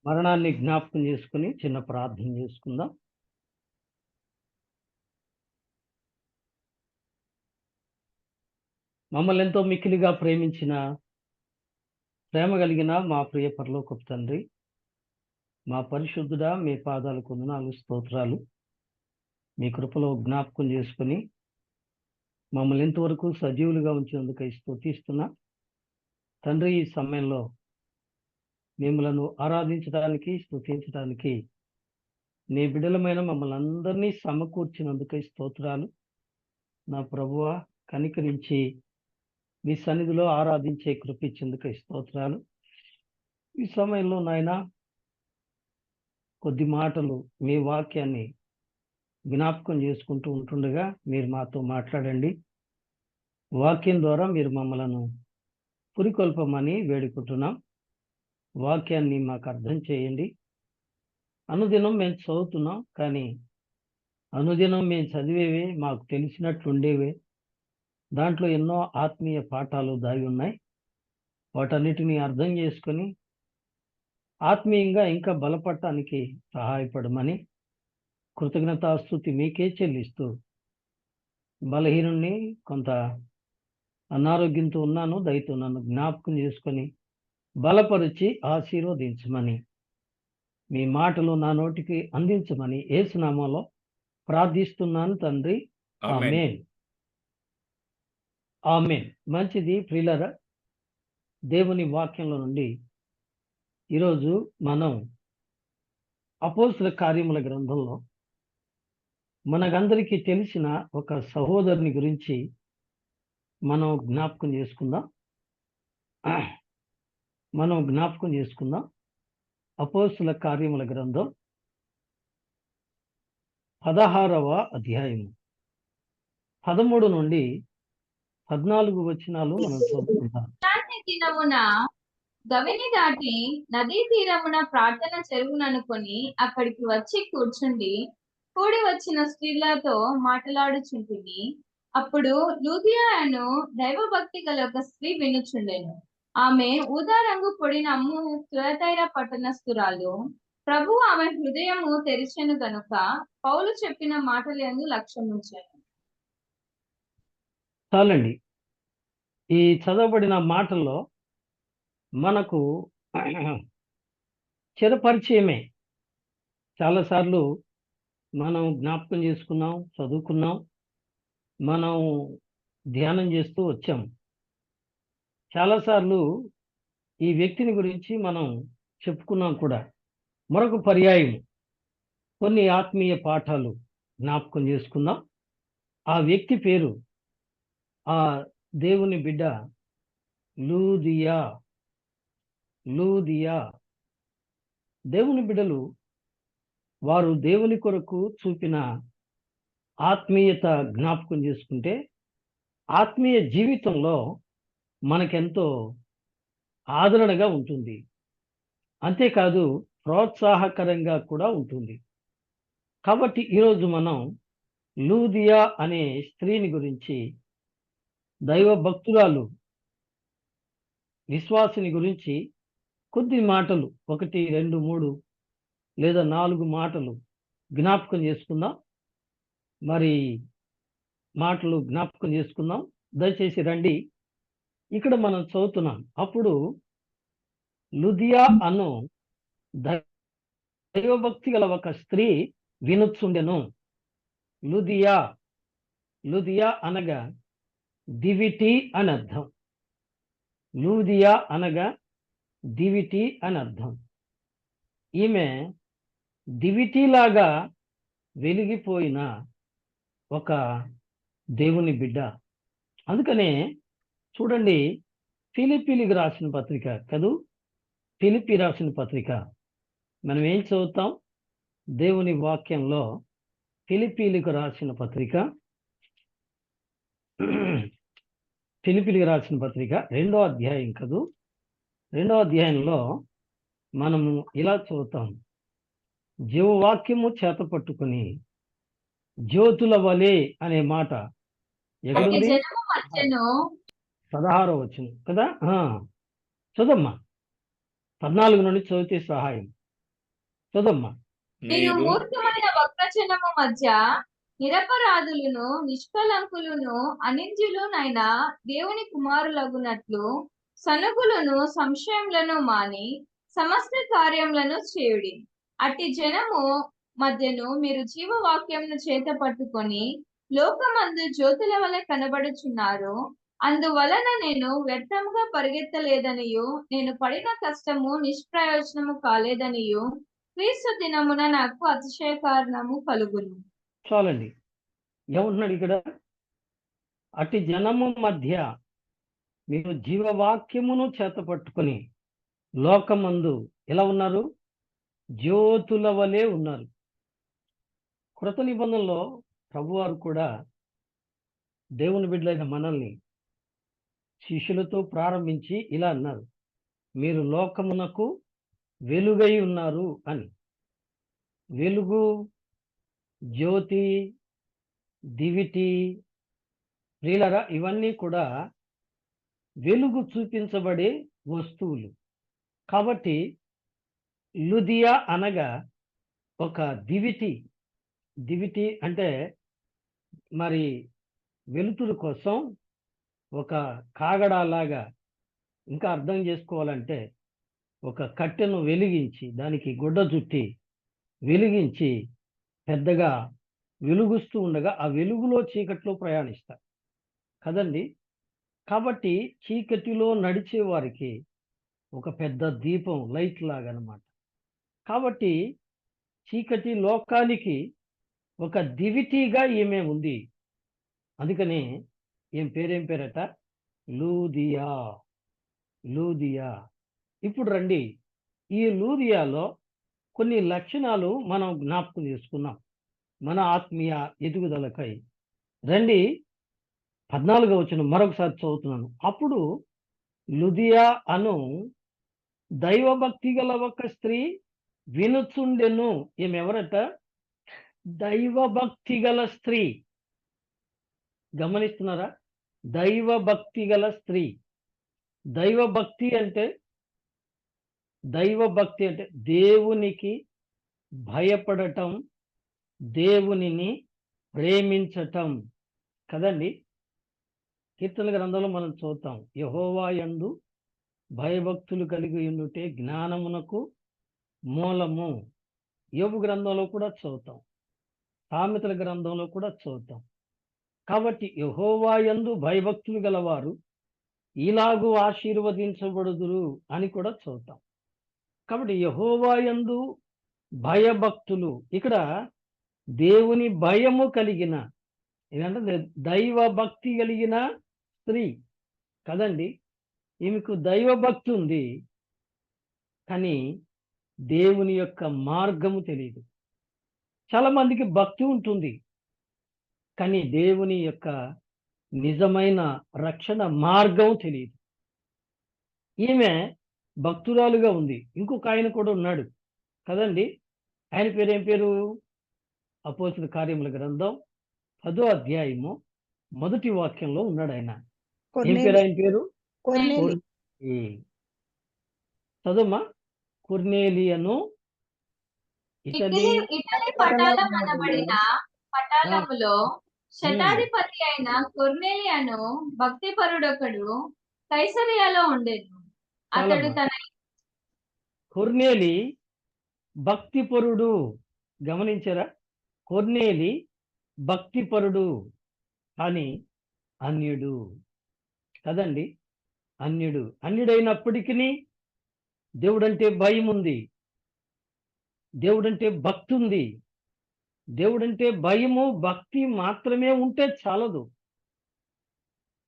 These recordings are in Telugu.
మరణాన్ని జ్ఞాపకం చేసుకుని చిన్న ప్రార్థన చేసుకుందాం. మమ్మల్ని ఎంతో మిక్కిలిగా ప్రేమించిన ప్రేమ కలిగిన మా ప్రియ పరలోకపు తండ్రి, మా పరిశుద్ధుడా, మీ పాదాలకు వందనాలు, స్తోత్రాలు. మీ కృపలో జ్ఞాపకం చేసుకుని మమ్మల్ని ఇంతవరకు సజీవులుగా ఉంచినందుకై స్తుతిస్తున్నా తండ్రి. ఈ సమయంలో మిమ్మలను ఆరాధించడానికి, స్తుతించడానికి నీ బిడ్డలమైన మమ్మల్ని అందరినీ సమకూర్చినందుకై స్తోత్రాలు. నా ప్రభువా, కనికరించి మీ సన్నిధిలో ఆరాధించే కృప ఇచ్చేందుకై స్తోత్రాలు. ఈ సమయంలో నాయన కొద్ది మాటలు మీ వాక్యాన్ని జ్ఞాపకం చేసుకుంటూ ఉంటుండగా మీరు మాతో మాట్లాడండి. వాక్యం ద్వారా మీరు మమ్మలను పురికొల్పమని వేడుకుంటున్నాం. వాక్యాన్ని మాకు అర్థం చేయండి. అనుదినం మేము చదువుతున్నాం, కానీ అనుదినం మేము చదివేవే మాకు తెలిసినట్లుండేవే. దాంట్లో ఎన్నో ఆత్మీయ పాఠాలు దాగి ఉన్నాయి. వాటన్నిటినీ అర్థం చేసుకొని ఆత్మీయంగా ఇంకా బలపడటానికి సహాయపడమని కృతజ్ఞతాస్తుతి మీకే చెల్లిస్తూ, బలహీనుణ్ణి, కొంత అనారోగ్యంతో ఉన్నాను, దయతో నన్ను జ్ఞాపకం చేసుకొని బలపరిచి ఆశీర్వదించమని, మీ మాటలు నా నోటికి అందించమని యేసునామములో ప్రార్థిస్తున్నాను తండ్రి. ఆమేన్. ఆమేన్. మంచిది ప్రియులారా, దేవుని వాక్యంలో నుండి ఈరోజు మనం అపోస్తల కార్యముల గ్రంథంలో మనకందరికీ తెలిసిన ఒక సహోదరుని గురించి మనం జ్ఞాపకం చేసుకుందాం. అపోస్తల కార్యముల గ్రంథం 16వ అధ్యాయము 13 నుండి 14 వచనాలు మనం చదువుకుందాం. దినమున గవిని దాటి నదీ తీరమున ప్రార్థన చెరువుననుకొని అక్కడికి వచ్చి కూడి వచ్చిన స్త్రీలతో మాట్లాడుచుంటిని. అప్పుడు లూదియా అను దైవభక్తి గల ఒక స్త్రీ వినుచుండెను. ఆమె ఊదా రంగు పొడిన అమ్ము తుయతైర పట్టణస్థురాలు. ప్రభు ఆమె హృదయము తెరిచెను గనుక పౌలు చెప్పిన మాటలందు లక్ష్యముంచెను. చాలండి. ఈ చదవబడిన మాటల్లో మనకు చిరపరిచయమే. చాలాసార్లు మనం జ్ఞాపకం చేసుకున్నాం, చదువుకున్నాం, మనం ధ్యానం చేస్తూ వచ్చాం. చాలాసార్లు ఈ వ్యక్తిని గురించి మనం చెప్పుకున్నాం కూడా. మరొక పర్యాయం కొన్ని ఆత్మీయ పాఠాలు జ్ఞాపకం చేసుకుందాం. ఆ వ్యక్తి పేరు, ఆ దేవుని బిడ్డ లూదియా. దేవుని బిడ్డలు వారు దేవుని కొరకు చూపిన ఆత్మీయత జ్ఞాపకం చేసుకుంటే ఆత్మీయ జీవితంలో మనకెంతో ఆదరణగా ఉంటుంది. అంతేకాదు, ప్రోత్సాహకరంగా కూడా ఉంటుంది. కాబట్టి ఈరోజు మనం లూదియా అనే స్త్రీని గురించి, దైవ భక్తురాలు, విశ్వాసిని గురించి కొద్ది మాటలు, 1, 2, 3 లేదా 4 మాటలు జ్ఞాపకం చేసుకుందాం. మరి మాటలు జ్ఞాపకం చేసుకుందాం. దయచేసి రండి. ఇక్కడ మనం చదువుతున్నాం. అప్పుడు లూదియా అను దైవభక్తి గల ఒక స్త్రీ వినుచుండెను. లూదియా అనగా దివిటి అని అర్థం. లూదియా అనగా దివిటి అని అర్థం. ఈమె దివిటిలాగా వెలిగిపోయిన ఒక దేవుని బిడ్డ. అందుకనే చూడండి, ఫిలిప్పీలకు రాసిన పత్రిక కదూ, ఫిలిప్పీ రాసిన పత్రిక మనం ఏం చదువుతాం? దేవుని వాక్యంలో ఫిలిప్పీలకు రాసిన పత్రిక 2వ అధ్యాయం కదూ. 2వ అధ్యాయంలో మనము ఇలా చదువుతాం. జీవవాక్యము చేత పట్టుకుని జ్యోతుల వలె అనే మాట ఎక్కడుంది? 16వ వచనం కదా. చదమ్మా. 14 నుండి చదివితే సహాయం. చదమ్మా. మీరు మీరు మూర్ఖమైన వక్రజనము మధ్య నిరపరాధులను నిష్కలంకులను అనింద్యులునైన దేవుని కుమారులగునట్లు సనుగులను సంశయములను మాని సమస్త కార్యములను చేయుడి. అట్టి జనము మధ్యను మీరు జీవవాక్యమును చేత పట్టుకొని లోకమందు జ్యోతుల వలె కనబడుచున్నారు. అందువలన నేను వ్యర్థముగా పరిగెత్తలేదనియు నేను పడిన కష్టము నిష్ప్రయోజనము కాలేదనియు క్రీస్తు దినమున నాకు అతిశయ కారణము కలుగును. చాలండి. ఏమంటున్నాడు ఇక్కడ? అట్టి జనము మధ్య మీరు జీవవాక్యమును చేత పట్టుకొని లోకమందు ఎలా ఉన్నారు? జ్యోతుల వలె ఉన్నారు. కృత నిబంధనలో ప్రభువారు కూడా దేవుని బిడ్డలైన మనల్ని శిష్యులతో ప్రారంభించి ఇలా అన్నారు, మీరు లోకమునకు వెలుగై ఉన్నారు అని. వెలుగు, జ్యోతి, దివిటి, ప్రియులరా, ఇవన్నీ కూడా వెలుగు చూపించబడే వస్తువులు. కాబట్టి లుదియా అనగా ఒక దివిటి. దివిటి అంటే మరి వెలుతురు కోసం ఒక కాగడాలాగా, ఇంకా అర్థం చేసుకోవాలంటే ఒక కట్టెను వెలిగించి దానికి గుడ్డ చుట్టి వెలిగించి పెద్దగా వెలుగుస్తూ ఉండగా ఆ వెలుగులో చీకట్లో ప్రయాణిస్తారు కదండి. కాబట్టి చీకటిలో నడిచే వారికి ఒక పెద్ద దీపం, లైట్ లాగా అన్నమాట. కాబట్టి చీకటి లోకానికి ఒక దివిటీగా ఈమె ఉంది. అందుకని ఏం పేరట? లూదియా. లూదియా. ఇప్పుడు రండి, ఈ లూదియాలో కొన్ని లక్షణాలు మనం జ్ఞాపకం చేసుకున్నాం మన ఆత్మీయ ఎదుగుదలకై. రండి, 14వ వచనం మరొకసారి చదువుతున్నాను. అప్పుడు లుదియా అను దైవభక్తి గల ఒక స్త్రీ వినుచుండెను. ఈమెవరట? దైవభక్తి గల స్త్రీ. గమనిస్తున్నారా? దైవభక్తి గల స్త్రీ. దైవభక్తి అంటే దేవునికి భయపడటం, దేవునిని ప్రేమించటం కదండి. కీర్తన గ్రంథంలో మనం చూద్దాం, యెహోవా యందు భయభక్తులు కలిగి ఉండుటే జ్ఞానమునకు మూలము. యోబు గ్రంథంలో కూడా చదువుతాం, సామెతల గ్రంథంలో కూడా చదువుతాం. కాబట్టి యెహోవా యందు భయభక్తులు గలవారు ఇలాగూ ఆశీర్వదించబడుదురు అని కూడా చదువుతాం. కాబట్టి యెహోవా యందు భయభక్తులు, ఇక్కడ దేవుని భయము కలిగిన, ఏంటంటే దైవభక్తి కలిగిన స్త్రీ కదండి. ఈమెకు దైవభక్తి ఉంది, కానీ దేవుని యొక్క మార్గము తెలియదు. చాలా మందికి భక్తి ఉంటుంది, కానీ దేవుని యొక్క నిజమైన రక్షణ మార్గం తెలియదు. ఈమె భక్తురాలుగా ఉంది. ఇంకొక ఆయన కూడా ఉన్నాడు కదండి. ఆయన పేరు ఏం పేరు? అపోస్తలుల కార్యముల గ్రంథం 10వ అధ్యాయము 1వ వాక్యంలో ఉన్నాడు ఆయన. ఏం పేరు ఆయన పేరు? చదువుమా. కొర్నేలియను ఇటలీ పటాలం అనబడిన పటాలములో శతాధిపతి అయిన కొర్నేలియను భక్తిపరుడొకడు కైసరియలో ఉండెను. అతడు తన కొర్నేలి భక్తిపరుడు. గమనించారా? కొర్నేలి భక్తిపరుడు, కానీ అన్యుడు కదండి. అన్యుడైనప్పటికీ దేవుడంటే భయం ఉంది, దేవుడంటే భక్తి ఉంది. దేవుడంటే భయము, భక్తి మాత్రమే ఉంటే చాలదు.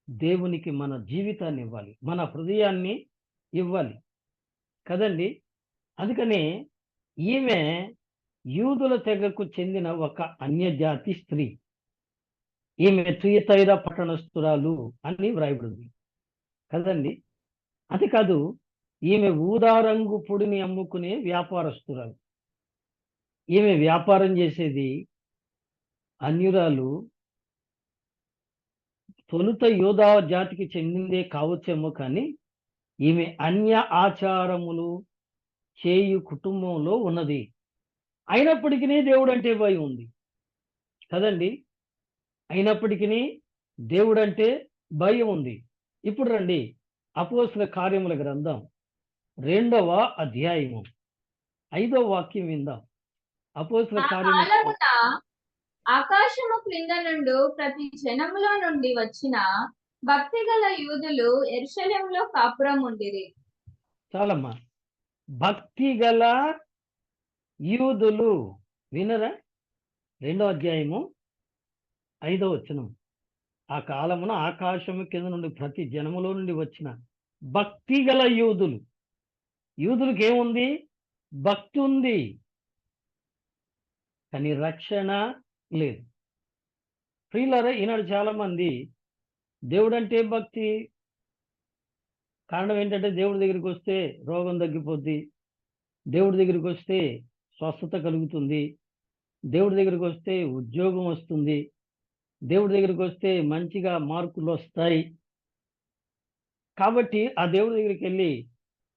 దేవునికి మన జీవితాన్ని ఇవ్వాలి, మన హృదయాన్ని ఇవ్వాలి కదండి. అందుకనే ఈమె యూదుల తెగకు చెందిన ఒక అన్యజాతి స్త్రీ. ఈమె తుయతైర పట్టణస్థురాలు అని వ్రాయబడింది కదండి. అది కాదు, ఈమె ఊదారంగు పొడిని అమ్ముకునే వ్యాపారస్తురాలు. ఈమె వ్యాపారం చేసేది అన్యురాలు. తొలుత యోధా జాతికి చెందిందే కావచ్చేమో, కానీ ఈమె అన్య ఆచారములు, చేయు కుటుంబంలో ఉన్నది. అయినప్పటికీ దేవుడు అంటే భయం ఉంది కదండి. అయినప్పటికీ దేవుడు అంటే భయం ఉంది. ఇప్పుడు రండి అపోస్తల కార్యముల గ్రంథం 2వ అధ్యాయము 5వ వాక్యం విందాం. అపోస్తల ఆ కార్యముల కాలమున ఆకాశము క్రింద నుండి ప్రతి జనములో నుండి వచ్చిన భక్తి గల యూదులు యెరూషలేములో కాపురం ఉండిరి. చాలమ్మా. భక్తి గల యూదులు వినరా? 2వ అధ్యాయము 5వ వచనం. ఆ కాలమున ఆకాశము కింద నుండి ప్రతి జనములో నుండి వచ్చిన భక్తి గల యూదులు. యూదులకు ఏముంది? భక్తి ఉంది, కానీ రక్షణ లేదు. ప్రియులారా, ఈనాడు చాలా మంది దేవుడంటే భక్తి. కారణం ఏంటంటే దేవుడి దగ్గరికి వస్తే రోగం తగ్గిపోద్ది, దేవుడి దగ్గరికి వస్తే స్వస్థత కలుగుతుంది, దేవుడి దగ్గరికి వస్తే ఉద్యోగం వస్తుంది, దేవుడి దగ్గరికి వస్తే మంచిగా మార్కులు వస్తాయి. కాబట్టి ఆ దేవుడి దగ్గరికి వెళ్ళి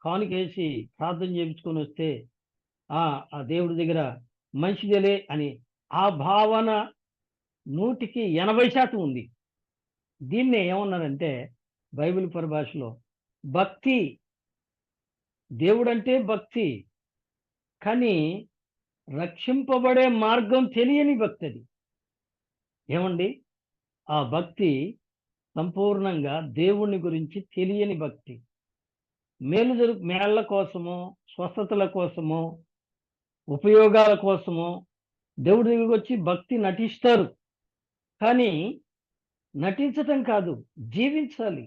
కానుకేసి ప్రార్థన చేయించుకొని వస్తే ఆ దేవుడి దగ్గర మంచిదేలే అని ఆ భావన 100కి 80% ఉంది. దీన్నే ఏమన్నారంటే బైబిల్ పరిభాషలో భక్తి. దేవుడంటే భక్తి, కానీ రక్షింపబడే మార్గం తెలియని భక్తి అది. ఏమండి? ఆ భక్తి సంపూర్ణంగా దేవుని గురించి తెలియని భక్తి. మేళ్ల కోసమో, స్వస్థతల కోసమో, ఉపయోగాల కోసమో దేవుడి దగ్గరికి వచ్చి భక్తి నటిస్తారు. కానీ నటించటం కాదు, జీవించాలి.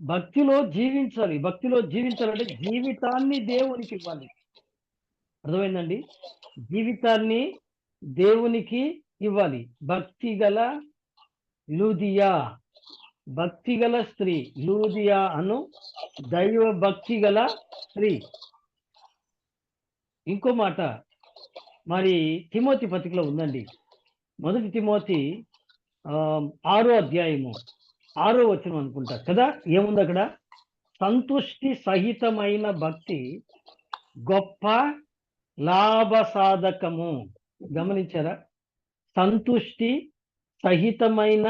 భక్తిలో జీవించాలి. భక్తిలో జీవించాలంటే జీవితాన్ని దేవునికి ఇవ్వాలి. అర్థమైందండి? జీవితాన్ని దేవునికి ఇవ్వాలి. భక్తి గల లూదియా, భక్తి గల స్త్రీ. లూదియా అను దైవ భక్తి గల స్త్రీ. ఇంకో మాట మరి తిమోతి పత్రికలో ఉందండి. 1 తిమోతి 6వ అధ్యాయము 6వ వచనం అనుకుంటా కదా. ఏముంది అక్కడ? సంతుష్టి సహితమైన భక్తి గొప్ప లాభసాధకము. గమనించారా? సంతుష్టి సహితమైన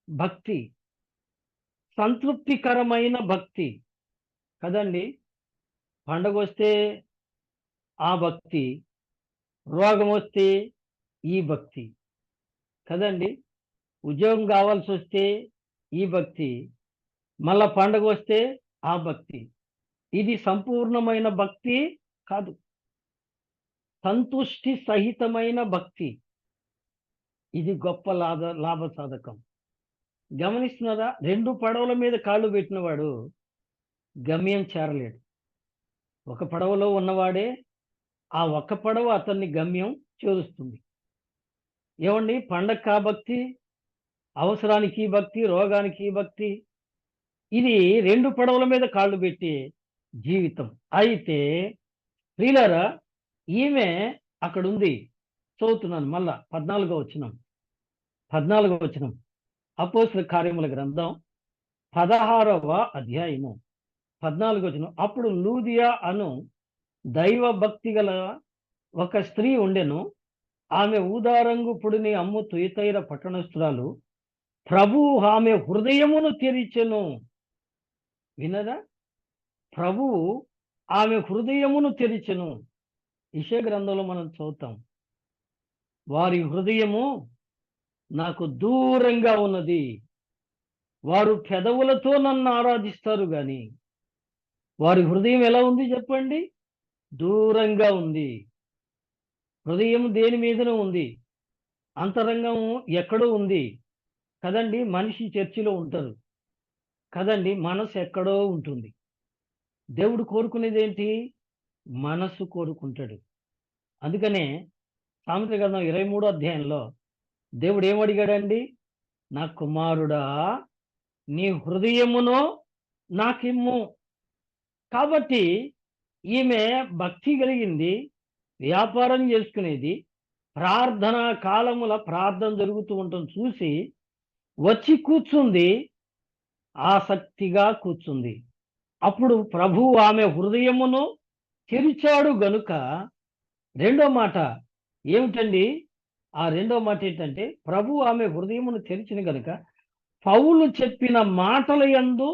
భక్తి, సంతృప్తికరమైన భక్తి కదండి. పండగ వస్తే ఆ భక్తి, రోగం వస్తే ఈ భక్తి కదండి. ఉద్యోగం కావాల్సి వస్తే ఈ భక్తి, మళ్ళా పండగ వస్తే ఆ భక్తి. ఇది సంపూర్ణమైన భక్తి కాదు. సంతుష్టి సహితమైన భక్తి, ఇది గొప్ప లాభసాధకం. గమనిస్తున్నారా? 2 పడవల మీద కాళ్ళు పెట్టినవాడు గమ్యం చేరలేడు. ఒక పడవలో ఉన్నవాడే ఆ ఒక్క పడవ అతన్ని గమ్యం చేరుస్తుంది. ఏమండి? పండగ భక్తి, అవసరానికి భక్తి, రోగానికి భక్తి. ఇది 2 పడవల మీద కాళ్ళు పెట్టి జీవితం. అయితే ప్రియులారా, ఈమె అక్కడ ఉంది. చదువుతున్నాను మళ్ళా 14వ వచనం. అపోస్తల కార్యముల గ్రంథం 16వ అధ్యాయము 14వ వచనం. అప్పుడు లూదియా అను దైవ భక్తి గల ఒక స్త్రీ ఉండెను. ఆమె ఊదారంగు పొడిని అమ్ము తుయతైర పట్టణస్థురాలు. ప్రభువు ఆమె హృదయమును తెరిచెను. వినరా? ప్రభువు ఆమె హృదయమును తెరిచెను. యెషయా గ్రంథంలో మనం చదువుతాం, వారి హృదయము నాకు దూరంగా ఉన్నది, వారు పెదవులతో నన్ను ఆరాధిస్తారు గాని వారి హృదయం ఎలా ఉంది చెప్పండి? దూరంగా ఉంది. హృదయం దేని మీదనో ఉంది, అంతరంగం ఎక్కడో ఉంది కదండి. మనిషి చర్చిలో ఉంటారు కదండి, మనసు ఎక్కడో ఉంటుంది. దేవుడు కోరుకునేది ఏంటి? మనసు కోరుకుంటాడు. అందుకనే సామెతల గ్రంథం 23వ అధ్యాయంలో దేవుడు ఏమడిగాడండి? నా కుమారుడా, నీ హృదయమును నాకిమ్ము. కాబట్టి ఈమె భక్తి కలిగింది, వ్యాపారం చేసుకునేది, ప్రార్థన కాలముల ప్రార్థన జరుగుతూ ఉంటుంది చూసి వచ్చి కూర్చుంది, ఆసక్తిగా కూర్చుంది. అప్పుడు ప్రభువు ఆమె హృదయమును తెరిచాడు గనుక. రెండో మాట ఏమిటండి? ఆ రెండో మాట ఏంటంటే, ప్రభు ఆమె హృదయమును తెరిచిన గనుక పౌలు చెప్పిన మాటల యందు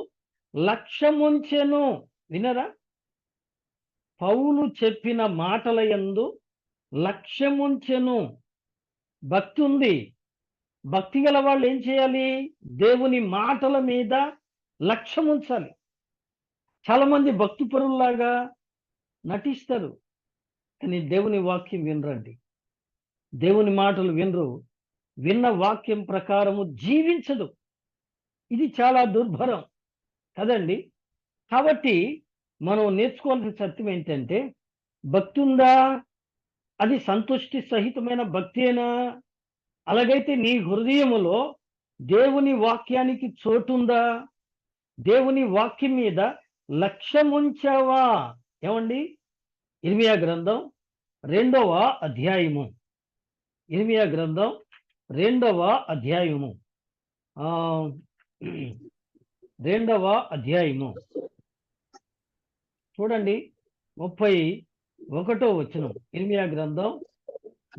లక్ష్యముంచెను. వినరా? పౌలు చెప్పిన మాటల యందు లక్ష్యముంచెను. భక్తి ఉంది. భక్తి గల వాళ్ళు ఏం చేయాలి? దేవుని మాటల మీద లక్ష్యం ఉంచాలి. చాలా మంది భక్తి పరుల్లాగా నటిస్తారు, కానీ దేవుని వాక్యం వినరండి. దేవుని మాటలు వినరు. విన్న వాక్యం ప్రకారము జీవించదు. ఇది చాలా దుర్భరం కదండి. కాబట్టి మనం నేర్చుకోవాల్సిన సత్యం ఏంటంటే, భక్తి ఉందా? అది సంతుష్టి సహితమైన భక్తేనా? అలాగైతే నీ హృదయములో దేవుని వాక్యానికి చోటుందా? దేవుని వాక్యం మీద లక్ష్యం ఉంచావా? ఏమండి? ఇర్మియా గ్రంథం 2వ అధ్యాయము. ఇర్మియా గ్రంథం 2వ అధ్యాయము. 2వ అధ్యాయము చూడండి, 31వ వచనం. ఇర్మియా గ్రంథం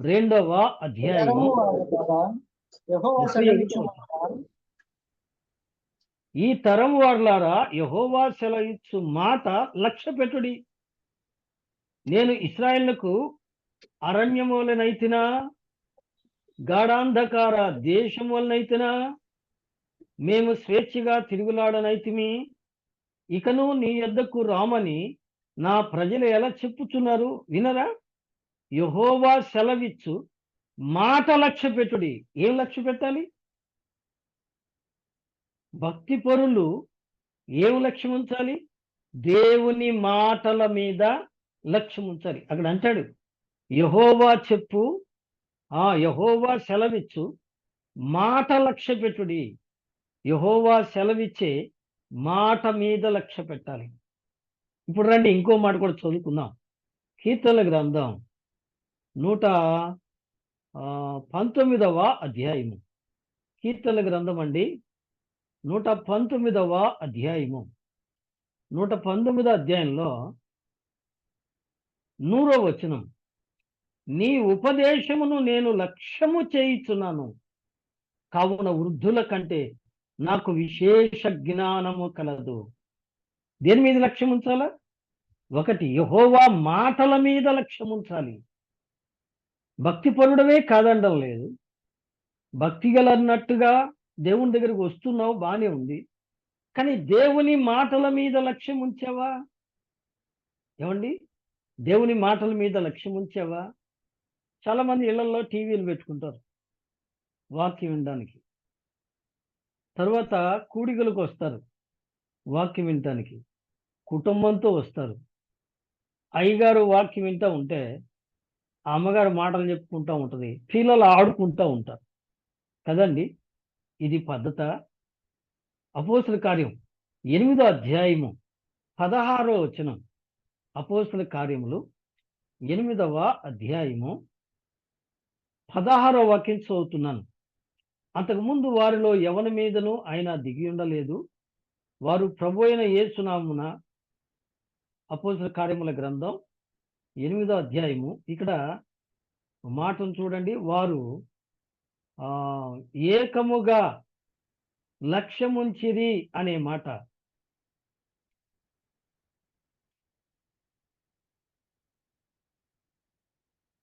2వ అధ్యాయము 31వ వచనం. ఈ తరం వారులారా, యెహోవా సెలవిచ్చు మాట లక్ష్య పెట్టుడి. నేను ఇశ్రాయేలుకు అరణ్యము వలెనైతినా, గాఢాంధకార దేశము వలనైతినా, మేము స్వేచ్ఛగా తిరుగులాడనైతిమి. ఇకను నీ యొద్దకు రామని నా ప్రజలు ఎలా చెప్పుచున్నారు? వినరా? యెహోవా సెలవిచ్చు మాట లక్ష్య పెట్టుడి. ఏం లక్ష్య పెట్టాలి? భక్తి పరులు ఏం లక్ష్యం ఉంచాలి? దేవుని మాటల మీద లక్ష్యం ఉంచాలి. అక్కడ అంటాడు, యెహోవా చెప్పు, యెహోవా సెలవిచ్చు మాట లక్ష్య పెట్టుడి. యెహోవా సెలవిచ్చే మాట మీద లక్ష్య పెట్టాలి. ఇప్పుడు రండి, ఇంకో మాట కూడా చదువుకుందాం. కీర్తనల గ్రంథం 119వ అధ్యాయము. కీర్తనల గ్రంథం అండి, 119వ అధ్యాయము. 119వ అధ్యాయంలో 100వ వచనం. నీ ఉపదేశమును నేను లక్ష్యము చేయుచున్నాను, కావున వృద్ధుల కంటే నాకు విశేష జ్ఞానము కలదు. దేని మీద లక్ష్యం ఉంచాలా? ఒకటి, యెహోవా మాటల మీద లక్ష్యం ఉంచాలి. భక్తి పరుడమే కాదనడం లేదు. భక్తి గలన్నట్టుగా దేవుని దగ్గరికి వస్తున్నావు, బానే ఉంది. కానీ దేవుని మాటల మీద లక్ష్యం ఉంచావా? ఏమండి? దేవుని మాటల మీద లక్ష్యం ఉంచావా? చాలా మంది ఇళ్లలో టీవీలు పెట్టుకుంటారు వాక్యం వినడానికి. తర్వాత కూడికలకు వస్తారు వాక్యం వినటానికి. కుటుంబంతో వస్తారు. అయ్యగారు వాక్యం వింటూ ఉంటే ఆ అమ్మగారు మాటలు చెప్పుకుంటూ ఉంటుంది, పిల్లలు ఆడుకుంటూ ఉంటారు కదండి. ఇది పద్ధత? అపోస్తుల కార్యం 8వ అధ్యాయము 16వ వచనం. అపోస్తుల కార్యములు 8వ అధ్యాయము 16వ వాక్యం చదువుతున్నాను. అంతకుముందు వారిలో ఎవరి మీదను ఆయన దిగి ఉండలేదు. వారు ప్రభు అయిన యేసు నామమున. అపోస్తుల కార్యముల గ్రంథం 8వ అధ్యాయము. ఇక్కడ మాటను చూడండి. వారు ఏకముగా లక్ష్యముంచిరి అనే మాట.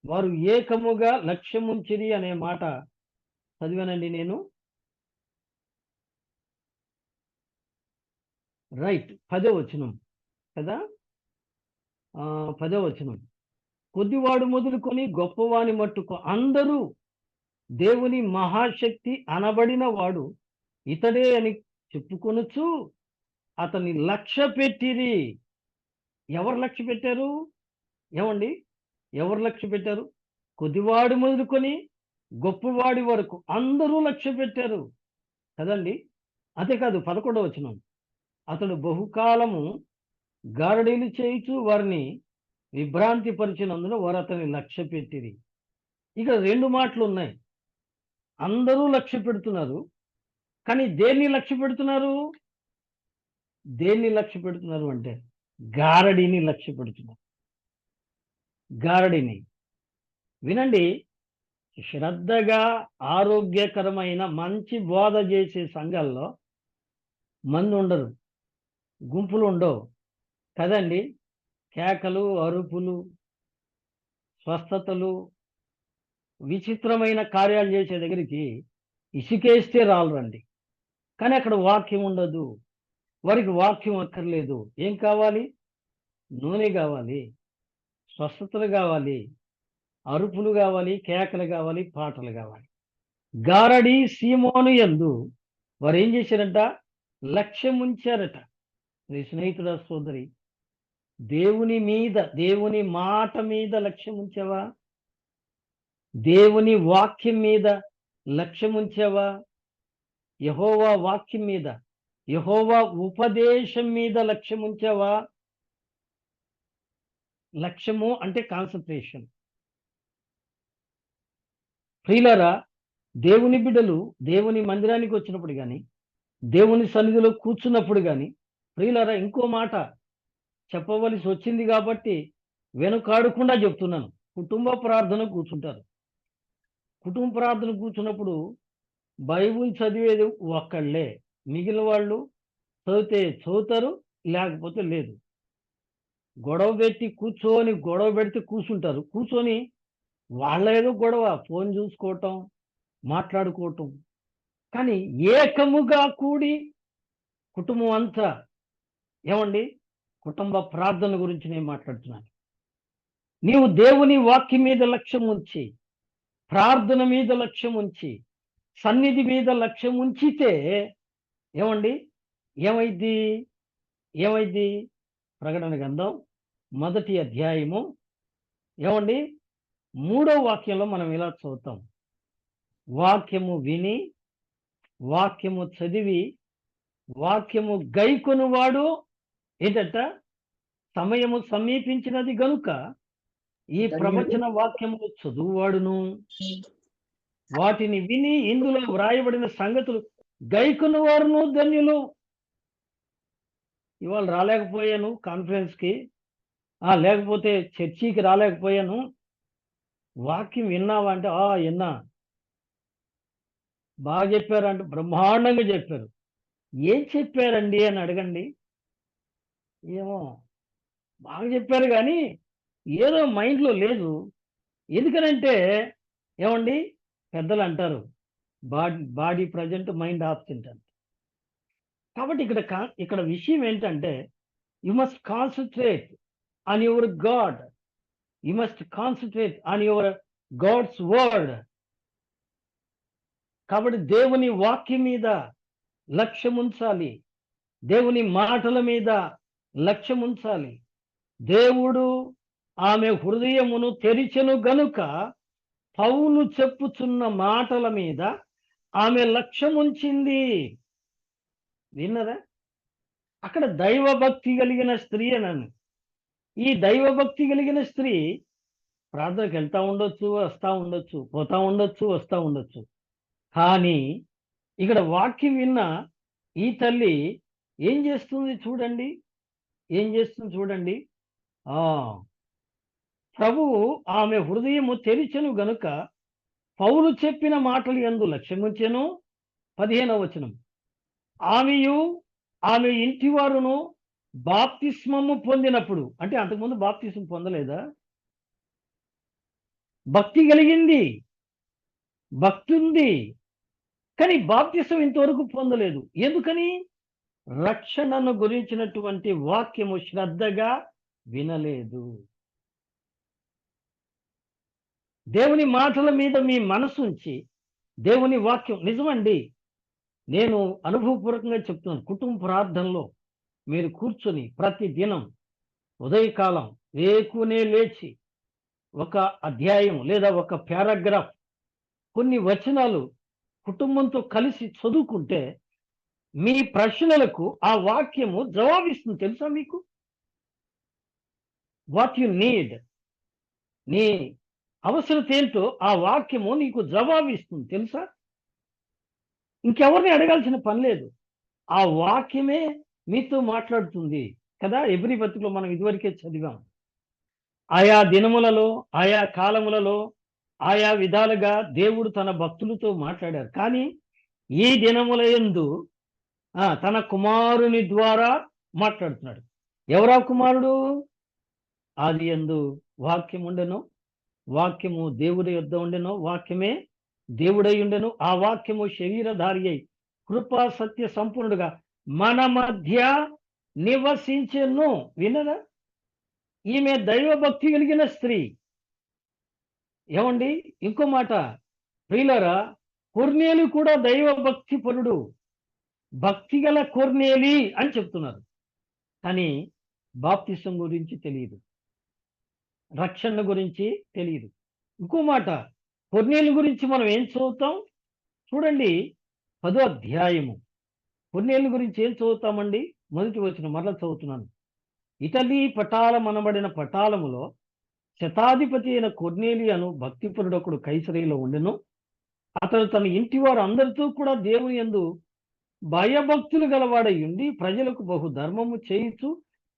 వారు ఏకముగా లక్ష్యముంచిరి అనే మాట చదివానండి నేను. రైట్, 10వ వచనం కదా. 10వ వచనం. కొద్దివాడు మొదలుకొని గొప్పవాని మట్టుకు అందరూ దేవుని మహాశక్తి అనబడిన వాడు ఇతడే అని చెప్పుకొనొచ్చు అతన్ని లక్ష్య పెట్టిరి. ఎవరు లక్ష్య పెట్టారు? ఏమండి? ఎవరు లక్ష్య పెట్టారు? కొద్దివాడు మొదలుకొని గొప్పవాడి వరకు అందరూ లక్ష్య పెట్టారు కదండి. అంతేకాదు, 11వ వచనం. అతడు బహుకాలము గారడీలు చేయుచు వారిని విభ్రాంతి పరిచినందున వారు అతన్ని లక్ష్య పెట్టిరి. ఇక 2 మాటలు ఉన్నాయి. అందరూ లక్ష్య పెడుతున్నారు, కానీ దేన్ని లక్ష్య పెడుతున్నారు? దేన్ని లక్ష్య పెడుతున్నారు అంటే గారడీని లక్ష్య పెడుతున్నారు. గారడిని. వినండి, శ్రద్ధగా ఆరోగ్యకరమైన మంచి బోధ చేసే సంఘాల్లో మంది ఉండరు, గుంపులు ఉండవు కదండి. కేకలు, అరుపులు, స్వస్థతలు, విచిత్రమైన కార్యాలు చేసే దగ్గరికి ఇసుకేస్తే రాలరండి. కానీ అక్కడ వాక్యం ఉండదు. వారికి వాక్యం అక్కర్లేదు. ఏం కావాలి? నూనె కావాలి, స్వస్థతలు కావాలి, అరుపులు కావాలి, కేకలు కావాలి, పాటలు కావాలి. గారడి సీమోను యందు వారు ఏం చేశారంట? లక్ష్యం ఉంచారట. నీ స్నేహితుడ, సోదరి, దేవుని మీద, దేవుని మాట మీద లక్ష్యం ఉంచావా? దేవుని వాక్యం మీద లక్ష్యం ఉంచావా? యెహోవా వాక్యం మీద, యెహోవా ఉపదేశం మీద లక్ష్యం ఉంచావా? లక్ష్యము అంటే కాన్సంట్రేషన్. ప్రియులారా, దేవుని బిడ్డలు దేవుని మందిరానికి వచ్చినప్పుడు కానీ, దేవుని సన్నిధిలో కూర్చున్నప్పుడు కానీ, ప్రియులారా, ఇంకో మాట చెప్పవలసి వచ్చింది కాబట్టి వెనుకాడకుండా చెప్తున్నాను. కుటుంబ ప్రార్థన కూర్చుంటారు. కుటుంబ ప్రార్థన కూర్చున్నప్పుడు బైబిల్ చదివేది ఒక్కళ్ళే. మిగిలిన వాళ్ళు చదివితే చదువుతారు, లేకపోతే లేదు. గొడవ పెడితే కూర్చుంటారు. కూర్చొని వాళ్ళ ఏదో గొడవ, ఫోన్ చూసుకోవటం, మాట్లాడుకోవటం. కానీ ఏకముగా కూడి కుటుంబం అంతా, ఏమండి, కుటుంబ ప్రార్థన గురించి నేను మాట్లాడుతున్నాను. నీవు దేవుని వాక్యం మీద లక్ష్యం ఉంచి, ప్రార్థన మీద లక్ష్యం ఉంచి, సన్నిధి మీద లక్ష్యం ఉంచితే ఏమండి, ఏమైంది? ఏమైంది? ప్రకటన గ్రంథం 1వ అధ్యాయము, ఏమండి, 3వ వాక్యంలో మనం ఇలా చదువుతాం. వాక్యము విని, వాక్యము చదివి, వాక్యము గైకొనువాడు ఏంటంట? సమయము సమీపించినది గనుక ఈ ప్రవచన వాక్యములు చదువువాడును, వాటిని విని ఇందులో వ్రాయబడిన సంగతులు గైకొన్న వారును ధన్యులు. ఇవాళ రాలేకపోయాను కాన్ఫరెన్స్కి, లేకపోతే చర్చికి రాలేకపోయాను. వాక్యం విన్నావా అంటే విన్నా. బాగా చెప్పారంటే బ్రహ్మాండంగా చెప్పారు. ఏం చెప్పారండి అని అడగండి. ఏమో బాగా చెప్పారు కానీ ఏదో మైండ్లో లేదు. ఎందుకనంటే ఏమండి, పెద్దలు అంటారు బాడీ ప్రజెంట్, మైండ్ ఆబ్సెంట్ అని. కాబట్టి ఇక్కడ విషయం ఏంటంటే, you must concentrate on your God. You must concentrate on your God's word. కాబట్టి దేవుని వాక్యం మీద లక్ష్యం ఉంచాలి, దేవుని మాటల మీద లక్ష్యం ఉంచాలి. దేవుడు ఆమె హృదయమును తెరిచెను గనుక పౌలు చెప్పుచున్న మాటల మీద ఆమె లక్ష్యం ఉంచింది. విన్నదా? అక్కడ దైవభక్తి కలిగిన స్త్రీ అన్నాను. ఈ దైవభక్తి కలిగిన స్త్రీ ప్రార్థనకు వెళ్తా ఉండొచ్చు, వస్తూ ఉండొచ్చు, పోతా ఉండొచ్చు, వస్తూ ఉండొచ్చు. కానీ ఇక్కడ వాక్యం విన్న ఈ తల్లి ఏం చేస్తుంది చూడండి. ఏం చేస్తుంది చూడండి. ప్రభువు ఆమె హృదయము తెరిచెను గనుక పౌలు చెప్పిన మాటలు యందు లక్ష్యముంచెను. 15వ వచనం. ఆమెయు ఆమె ఇంటి వారును బాప్తిస్మము పొందినప్పుడు, అంటే అంతకుముందు బాప్తిస్మం పొందలేదా? భక్తి కలిగింది, భక్తి ఉంది, కానీ బాప్తిస్మం ఇంతవరకు పొందలేదు. ఎందుకని? రక్షణను గురించినటువంటి వాక్యము శ్రద్ధగా వినలేదు. దేవుని మాటల మీద మీ మనసు ఉంచి దేవుని వాక్యం నిజమండి. నేను అనుభవపూర్వకంగా చెప్తున్నాను. కుటుంబ ప్రార్థనలో మీరు కూర్చొని ప్రతి దినం ఉదయకాలం వేకునే లేచి ఒక అధ్యాయం లేదా ఒక పారాగ్రాఫ్, కొన్ని వచనాలు కుటుంబంతో కలిసి చదువుకుంటే మీ ప్రశ్నలకు ఆ వాక్యము జవాబిస్తుంది. తెలుసా మీకు? వాట్ యు నీడ్, నీ అవసరత ఏంటో ఆ వాక్యము నీకు జవాబిస్తుంది. తెలుసా? ఇంకెవరిని అడగాల్సిన పని లేదు. ఆ వాక్యమే మీతో మాట్లాడుతుంది కదా. ఎబ్రీ పత్రికలో మనం ఇదివరకే చదివాం. ఆయా దినములలో, ఆయా కాలములలో, ఆయా విధాలుగా దేవుడు తన భక్తులతో మాట్లాడారు. కానీ ఈ దినముల యందు తన కుమారుని ద్వారా మాట్లాడుతున్నాడు. ఎవరా కుమారుడు? ఆది యందు వాక్యం ఉండెను, వాక్యము దేవుడి యొద్ద ఉండెను, వాక్యమే దేవుడై ఉండెను, ఆ వాక్యము శరీరధారి అయి కృపా సత్య సంపూర్ణుడుగా మన మధ్య నివసించెను. వినరా? ఈమె దైవభక్తి కలిగిన స్త్రీ. ఏమండి, ఇంకో మాట ప్రియులారా, కొర్నేలు కూడా దైవభక్తి పరుడు, భక్తి గల కొర్నేలి అని చెప్తున్నారు. కానీ బాప్తిసం గురించి తెలియదు, రక్షణ గురించి తెలియదు. ఇంకో మాట, కొర్నేలు గురించి మనం ఏం చదువుతాం చూడండి, 10వ అధ్యాయము. కొర్నేలు గురించి ఏం చదువుతామండి? మొదటి వచనం మరలా చదువుతున్నాను. ఇటలీ పటాలం అనబడిన పటాలములో శతాధిపతి అయిన కొర్నేలి అను భక్తిపరుడొకడు కైసరీలో ఉండెను. అతడు తన ఇంటి వారు అందరితో కూడా దేవుని యందు భయభక్తులు గలవాడై ఉండి ప్రజలకు బహు ధర్మము చేయుచు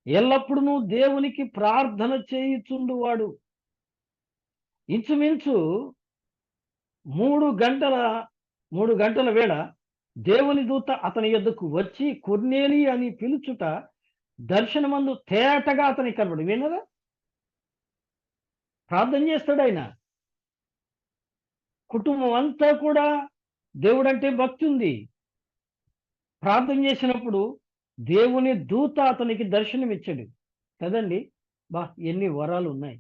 ఎల్లప్పుడూ దేవునికి ప్రార్థన చేయుచుండువాడు. ఇంచుమించు 3 గంటల వేళ దేవుని దూత అతని యొద్దకు వచ్చి కొర్నేలి అని పిలుచుట దర్శనమందు తేటగా అతనికి కనబడి. వినరా? ప్రార్థన చేస్తాడు ఆయన. కుటుంబం అంతా కూడా దేవుడంటే భక్తి ఉంది. ప్రార్థన చేసినప్పుడు దేవుని దూత అతనికి దర్శనం ఇచ్చాడు కదండి. ఎన్ని వరాలు ఉన్నాయి,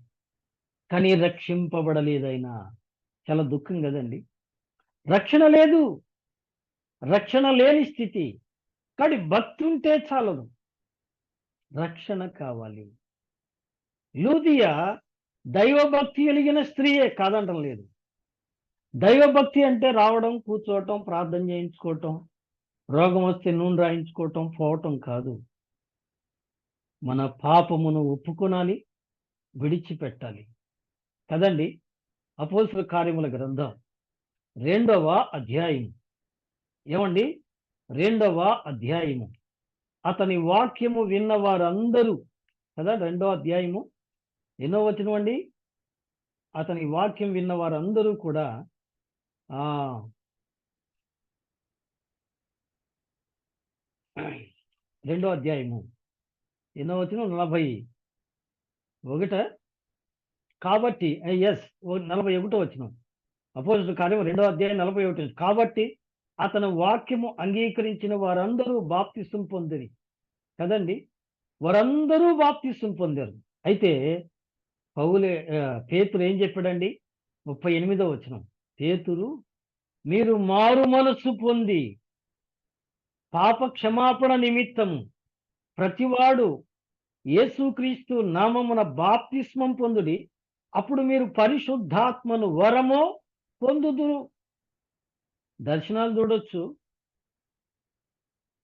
కానీ రక్షింపబడలేదైనా. చాలా దుఃఖం కదండి. రక్షణ లేదు, రక్షణ లేని స్థితి. కానీ భక్తి ఉంటే చాలదు, రక్షణ కావాలి. లూదియా దైవభక్తి కలిగిన స్త్రీయే, కాదంటం లేదు. దైవభక్తి అంటే రావడం, కూర్చోవటం, ప్రార్థన చేయించుకోవటం, రోగం వస్తే నూనె రాయించుకోవటం, పోవటం కాదు. మన పాపమును ఒప్పుకొనాలి, విడిచిపెట్టాలి కదండి. అపోస్తలుల కార్యముల గ్రంథం 2వ అధ్యాయం. ఏమండి, 2వ అధ్యాయము. అతని వాక్యము విన్న వారందరూ కదా. 2వ అధ్యాయము ఎన్నో వచనం అండి? అతని వాక్యం విన్న వారందరూ కూడా 2వ అధ్యాయము ఎన్నో వచనం? 41. కాబట్టి 41వ వచనం. అపోస్తలుల కార్యం 2వ అధ్యాయం 41. కాబట్టి అతని వాక్యము అంగీకరించిన వారందరూ బాప్తిసం పొందిరి కదండి. వారందరూ బాప్తిసం పొందారు. అయితే పేతురు ఏం చెప్పాడండి? 38వ వచనం. పేతురు, మీరు మారు మనస్సు పొంది పాప క్షమాపణ నిమిత్తము ప్రతివాడు యేసుక్రీస్తు నామమున బాప్తిస్మం పొందుడి, అప్పుడు మీరు పరిశుద్ధాత్మను వరమో పొందుదురు. దర్శనాలు చూడొచ్చు,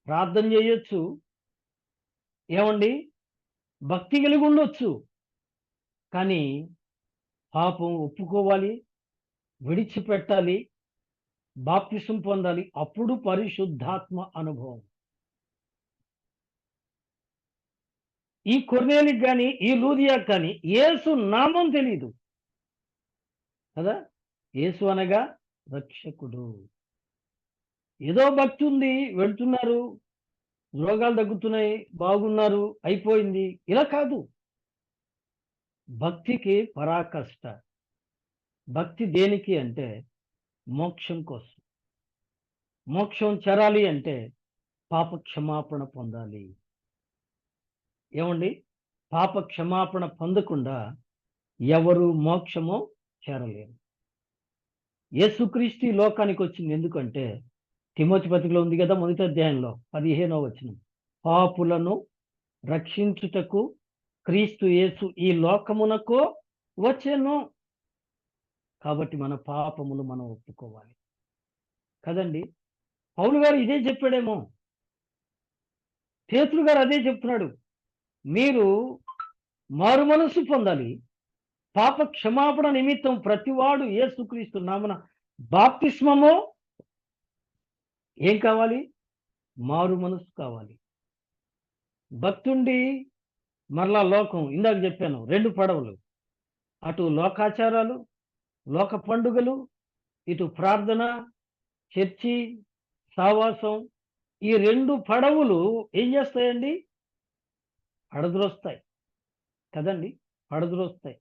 ప్రార్థన చేయొచ్చు, ఏమండి, భక్తి కలిగి ఉండొచ్చు. కానీ పాపం ఒప్పుకోవాలి, విడిచిపెట్టాలి, బాప్తిసం పొందాలి. అప్పుడు పరిశుద్ధాత్మ అనుభవం. ఈ కొర్నేలికి కానీ ఈ లూదియాకి కానీ యేసు నామం తెలీదు కదా. యేసు అనగా రక్షకుడు. ఏదో భక్తి ఉంది, వెళ్తున్నారు, రోగాలు తగ్గుతున్నాయి, బాగున్నారు, అయిపోయింది, ఇలా కాదు. భక్తికి పరాకష్ట. భక్తి దేనికి అంటే మోక్షం కోసం. మోక్షం చేరాలి అంటే పాప క్షమాపణ పొందాలి. ఏమండి, పాప క్షమాపణ పొందకుండా ఎవరు మోక్షమో చేరలేరు. యేసుక్రీస్తు లోకానికి వచ్చింది ఎందుకంటే తిమోతి పత్రికలో ఉంది కదా, 1వ అధ్యాయంలో 15వ వచనం. పాపులను రక్షించుటకు క్రీస్తు యేసు ఈ లోకమునకు వచ్చెను. కాబట్టి మన పాపములు మనం ఒప్పుకోవాలి కదండి. పౌలు గారు ఇదే చెప్పాడేమో, పేతురు గారు అదే చెప్తున్నాడు. మీరు మారు మనస్సు పొందాలి, పాప క్షమాపణ నిమిత్తం ప్రతివాడు యేసుక్రీస్తు నామమున బాప్తిస్మము. ఏం కావాలి? మారు మనస్సు కావాలి. భక్తుండి మరలా లోకం. ఇందాక చెప్పాను 2 పడవలు. అటు లోకాచారాలు, లోక పండుగలు, ఇటు ప్రార్థన, చర్చి, సావాసం, ఈ 2 పడవలు ఏం చేస్తాయండి? పడద్రోస్తాయి కదండి, పడద్రోస్తాయి.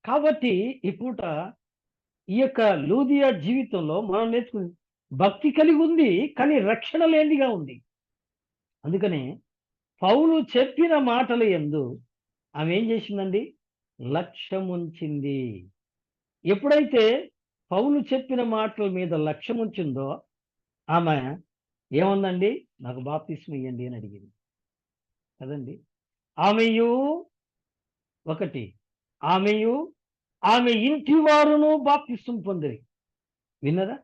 కాబట్టి ఈ పూట ఈ యొక్క లూదియా జీవితంలో మనం నేర్చుకుని భక్తి కలిగి ఉంది, కానీ రక్షణ లేనిదిగా ఉంది. అందుకనే పౌలు చెప్పిన మాటల యందు ఆమె ఏం చేసిందండి? లక్ష్యముంచింది. ఎప్పుడైతే పౌలు చెప్పిన మాటల మీద లక్ష్యముంచిందో ఆమె ఏముందండి? నాకు బాప్తిస్మం ఇయ్యండి అని అడిగింది కదండి. ఆమెయు ఒకటి, ఆమెయు ఆమె ఇంటి వారును బాప్తిస్మం పొందిరి. విన్నరా?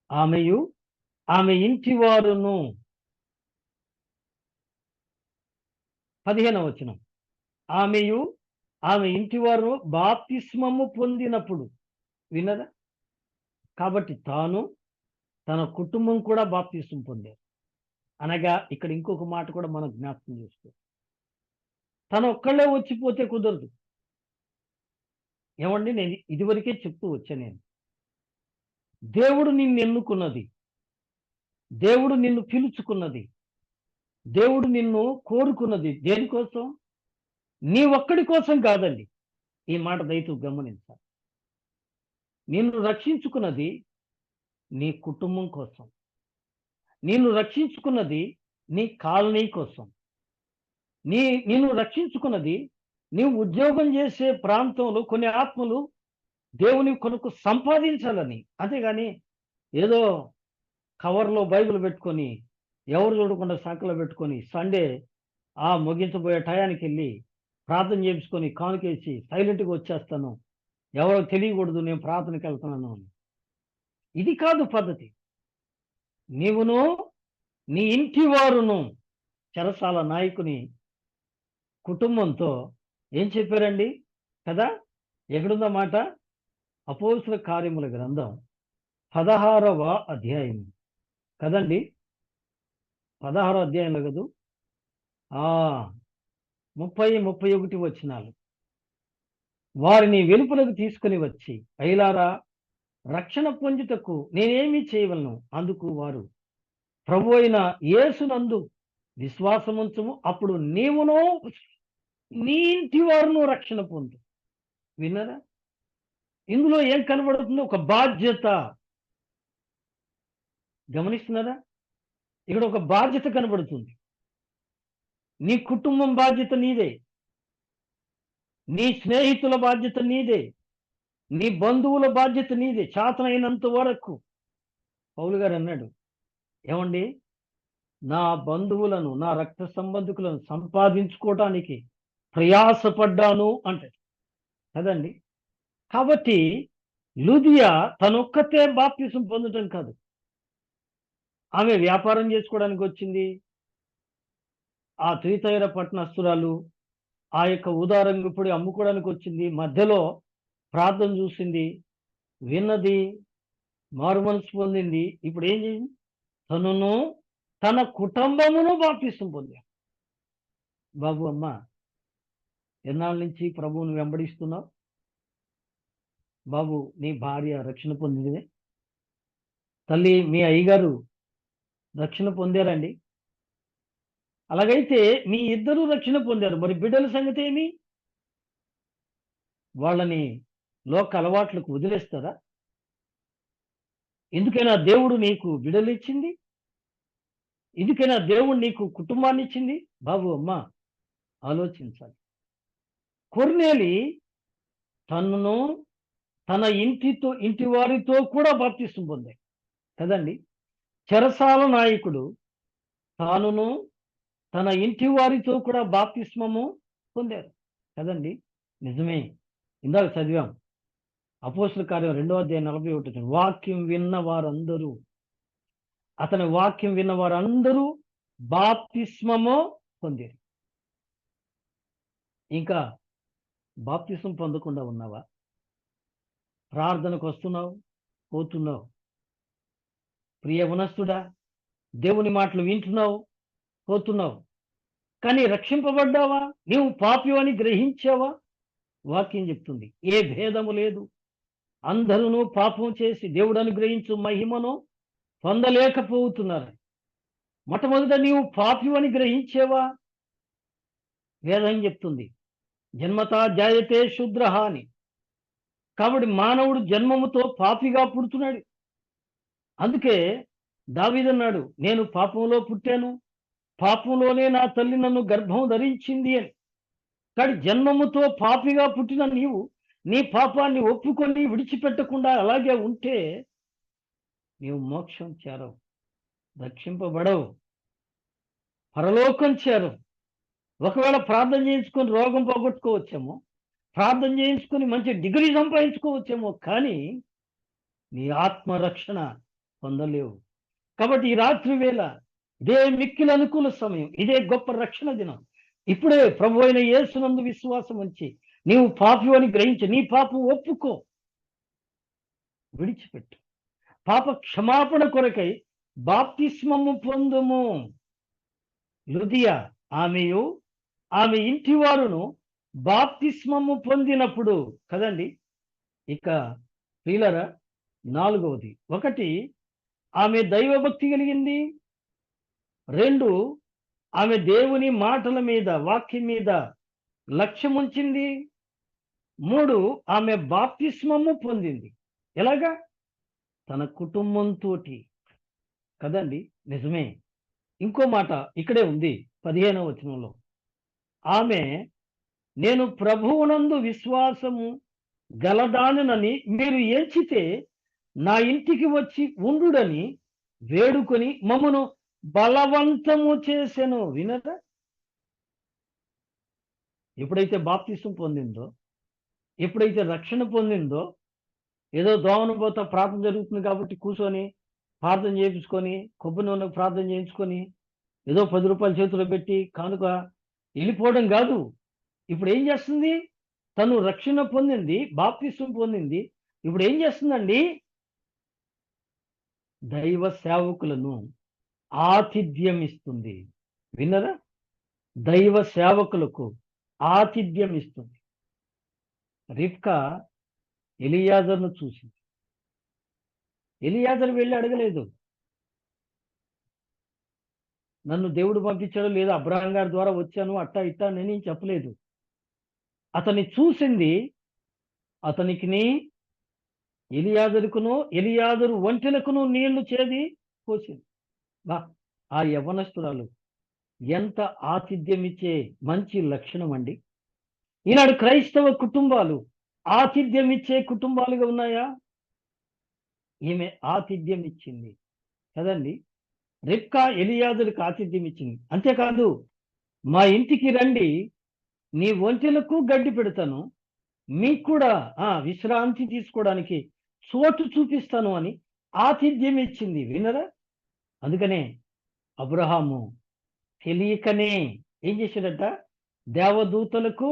ఆమెయు ఆమె ఇంటి వారును. 15వ వచనం, ఆమెయు ఆమె ఇంటి వారు బాప్తిస్మము పొందినప్పుడు. విన్నరా? కాబట్టి తాను, తన కుటుంబం కూడా బాప్తిస్మం పొందారు. అనగా ఇక్కడ ఇంకొక మాట కూడా మనం జ్ఞాపకం చేసుకో, తను ఒక్కళ్ళే వచ్చిపోతే కుదరదు. ఏమండి, నేను ఇదివరకే చెప్తూ వచ్చా, నేను దేవుడు నిన్ను ఎన్నుకున్నది, దేవుడు నిన్ను పిలుచుకున్నది, దేవుడు నిన్ను కోరుకున్నది దేనికోసం? నీ ఒక్కడి కోసం కాదండి. ఈ మాట దయతో గమనించాలి. నిన్ను రక్షించుకున్నది నీ కుటుంబం కోసం, నిన్ను రక్షించుకున్నది నీ కాలనీ కోసం, నిన్ను రక్షించుకున్నది నీవు ఉద్యోగం చేసే ప్రాంతంలో కొన్ని ఆత్మలు దేవుని కొరకు సంపాదించాలని. అంతేగాని ఏదో కవర్లో బైబిల్ పెట్టుకొని, ఎవరు చూడకుండా సంకలో పెట్టుకొని, సండే ముగించబోయే టయానికి వెళ్ళి ప్రార్థన చేయించుకొని కానుకేసి సైలెంట్గా వచ్చేస్తాను, ఎవరో తెలియకూడదు నేను ప్రార్థనకి వెళ్తున్నాను అని. ఇది కాదు పద్ధతి. నీవును నీ ఇంటి వారును, చెరసాల నాయకుని కుటుంబంతో ఏం చెప్పారండి కదా? ఎక్కడుందో మాట? అపోస్తలుల కార్యముల గ్రంథం 16వ అధ్యాయం కదండి, 16వ అధ్యాయంలో కదూ 30-31 వచనాలు. వారిని వెలుపలకు తీసుకుని వచ్చి, అయ్యలారా, రక్షణ పొందుటకు నేనేమి చేయవలను? అందుకు వారు, ప్రభు అయిన యేసునందు విశ్వాసముంచుము, అప్పుడు నీవును నీ ఇంటి వారును రక్షణ పొందు. విన్నారా? ఇందులో ఏం కనబడుతుంది? ఒక బాధ్యత. గమనిస్తున్నారా? ఇక్కడ ఒక బాధ్యత కనబడుతుంది. నీ కుటుంబం బాధ్యత నీదే, నీ స్నేహితుల బాధ్యత నీదే, నీ బంధువుల బాధ్యత నీదే. చేతనైనంత వరకు పౌలు గారు అన్నాడు, ఏమండి, నా బంధువులను, నా రక్త సంబంధికులను సంపాదించుకోవటానికి ప్రయాసపడ్డాను అంటాడు కదండి. కాబట్టి లూదియా తనొక్కతే బాప్తిసం పొందటం కాదు, ఆమె వ్యాపారం చేసుకోవడానికి వచ్చింది. ఆ తుయతైర పట్టణస్తురాలు ఆ యొక్క ఊదారంగుపొడి అమ్ముకోవడానికి వచ్చింది. మధ్యలో ప్రార్థన చూసింది, విన్నది, మారు మనసు పొందింది. ఇప్పుడు ఏం చేసింది? తనను, తన కుటుంబమును బాప్తిసం పొందాడు. బాబు, అమ్మ, ఎన్నాళ్ళ నుంచి ప్రభువును వెంబడిస్తున్నావు? బాబు, నీ భార్య రక్షణ పొందిందే? తల్లి, మీ అయ్యగారు రక్షణ పొందారండి? అలాగైతే మీ ఇద్దరు రక్షణ పొందారు, మరి బిడ్డల సంగతి ఏమి? వాళ్ళని లోక అలవాట్లకు వదిలేస్తారా? ఎందుకైనా దేవుడు నీకు బిడ్డలు ఇచ్చింది, ఎందుకైనా దేవుడు నీకు కుటుంబాన్ని ఇచ్చింది. బాబు, అమ్మ, ఆలోచించాలి. కొర్నేలి తనను, తన ఇంటి వారితో కూడా బాప్తిసం పొందాడు కదండి. చెరసాల నాయకుడు తానును తన ఇంటి వారితో కూడా బాప్తిస్మము పొందారు కదండి. నిజమే, ఇందాక చదివాం అపోస్తలుల కార్యం 2వ అధ్యాయం 41. వాక్యం విన్న వారందరూ, అతని వాక్యం విన్న వారందరూ బాప్తిస్మము పొందారు. ఇంకా బాప్తిస్మం పొందకుండా ఉన్నావా? ప్రార్థనకు వస్తున్నావు, పోతున్నావు. ప్రియ వనస్తుడా, దేవుని మాటలు వింటున్నావు, పోతున్నావు. కానీ రక్షింపబడ్డావా? నీవు పాపి అని గ్రహించావా? వాక్యం చెప్తుంది. ఏ భేదము లేదు. అందరూ పాపం చేసి దేవుడు అనుగ్రహించు మహిమను పొందలేకపోతున్నారు. మొట్టమొదట నీవు పాపివని గ్రహించేవా? వేదం చెప్తుంది, జన్మతా జాయతే శూద్రః అని. కాబట్టి మానవుడు జన్మముతో పాపిగా పుడుతున్నాడు. అందుకే దావీదన్నాడు, నేను పాపంలో పుట్టాను, పాపంలోనే నా తల్లి నన్ను గర్భం ధరించింది అని. కానీ జన్మముతో పాపిగా పుట్టిన నీవు నీ పాపాన్ని ఒప్పుకొని విడిచిపెట్టకుండా అలాగే ఉంటే నీవు మోక్షం చేరవు, రక్షింపబడవు, పరలోకం చేరవు. ఒకవేళ ప్రార్థన చేయించుకొని రోగం పోగొట్టుకోవచ్చేమో, ప్రార్థన చేయించుకొని మంచి డిగ్రీ సంపాదించుకోవచ్చేమో, కానీ నీ ఆత్మరక్షణ పొందలేవు. కాబట్టి ఈ రాత్రి వేళ ఇదే మిక్కిలి అనుకూల సమయం, ఇదే గొప్ప రక్షణ దినం. ఇప్పుడే ప్రభు అయిన యేసునందు విశ్వాసం ఉంచి నీవు పాపి అని గ్రహించి నీ పాపం ఒప్పుకో, విడిచిపెట్టు. పాప క్షమాపణ కొరకై బాప్తిస్మము పొందుము. లుదియా ఆమెయు ఆమె ఇంటి వారును బాప్తిస్మము పొందినప్పుడు కదండి. ఇక ప్రియులారా, 4వది, 1 ఆమె దైవభక్తి కలిగింది, 2 ఆమె దేవుని మాటల మీద వాక్యం మీద లక్ష్యముంచింది, 3 ఆమె బాప్తిస్మము పొందింది. ఎలాగా? తన కుటుంబంతో కదండి. నిజమే. ఇంకో మాట ఇక్కడే ఉంది 15వ వచనంలో, ఆమె నేను ప్రభువునందు విశ్వాసము గలదానని మీరు ఎంచితే నా ఇంటికి వచ్చి ఉండుడని వేడుకొని మమ్మను బలవంతము చేసెను. వినరా? ఎప్పుడైతే బాప్తిసం పొందిందో, ఎప్పుడైతే రక్షణ పొందిందో, ఏదో దోమను పోతా ప్రార్థన జరుగుతుంది కాబట్టి కూర్చొని ప్రార్థన చేయించుకొని కొబ్బరి నూనె ప్రార్థన చేయించుకొని ఏదో 10 రూపాయలు చేతిలో పెట్టి కానుక వెళ్ళిపోవడం కాదు. ఇప్పుడు ఏం చేస్తుంది? తను రక్షణ పొందింది, బాప్తిసం పొందింది. ఇప్పుడు ఏం చేస్తుందండి? దైవ సేవకులను ఆతిథ్యం ఇస్తుంది. విన్నరా? దైవ సేవకులకు ఆతిథ్యం ఇస్తుంది. రిబ్కా ఎలియాజర్ను చూసింది. ఎలియాజర్ వెళ్ళి అడగలేదు, నన్ను దేవుడు పంపించాడు లేదా అబ్రహాం గారి ద్వారా వచ్చాను అట్టా ఇట్టా నేను చెప్పలేదు. అతన్ని చూసింది, అతనికి ఎలియాజరుకును ఎలియాజరు ఒంటెలకును నీళ్లు చేది పోసింది. బా, ఆ యవ్వనస్తురాలు ఎంత ఆతిథ్యం ఇచ్చే మంచి లక్షణం అండి. ఈనాడు క్రైస్తవ కుటుంబాలు ఆతిథ్యం ఇచ్చే కుటుంబాలుగా ఉన్నాయా? ఈమె ఆతిథ్యం ఇచ్చింది కదండి. రిబ్కా ఎలియాజరుకు ఆతిథ్యం ఇచ్చింది. అంతేకాదు, మా ఇంటికి రండి, నీ ఒంటెలకు గడ్డి పెడతాను, మీకు కూడా విశ్రాంతి తీసుకోవడానికి చోటు చూపిస్తాను అని ఆతిథ్యం ఇచ్చింది. వినరా? అందుకనే అబ్రహాము తెలియకనే ఏం చేశాడట? దేవదూతలకు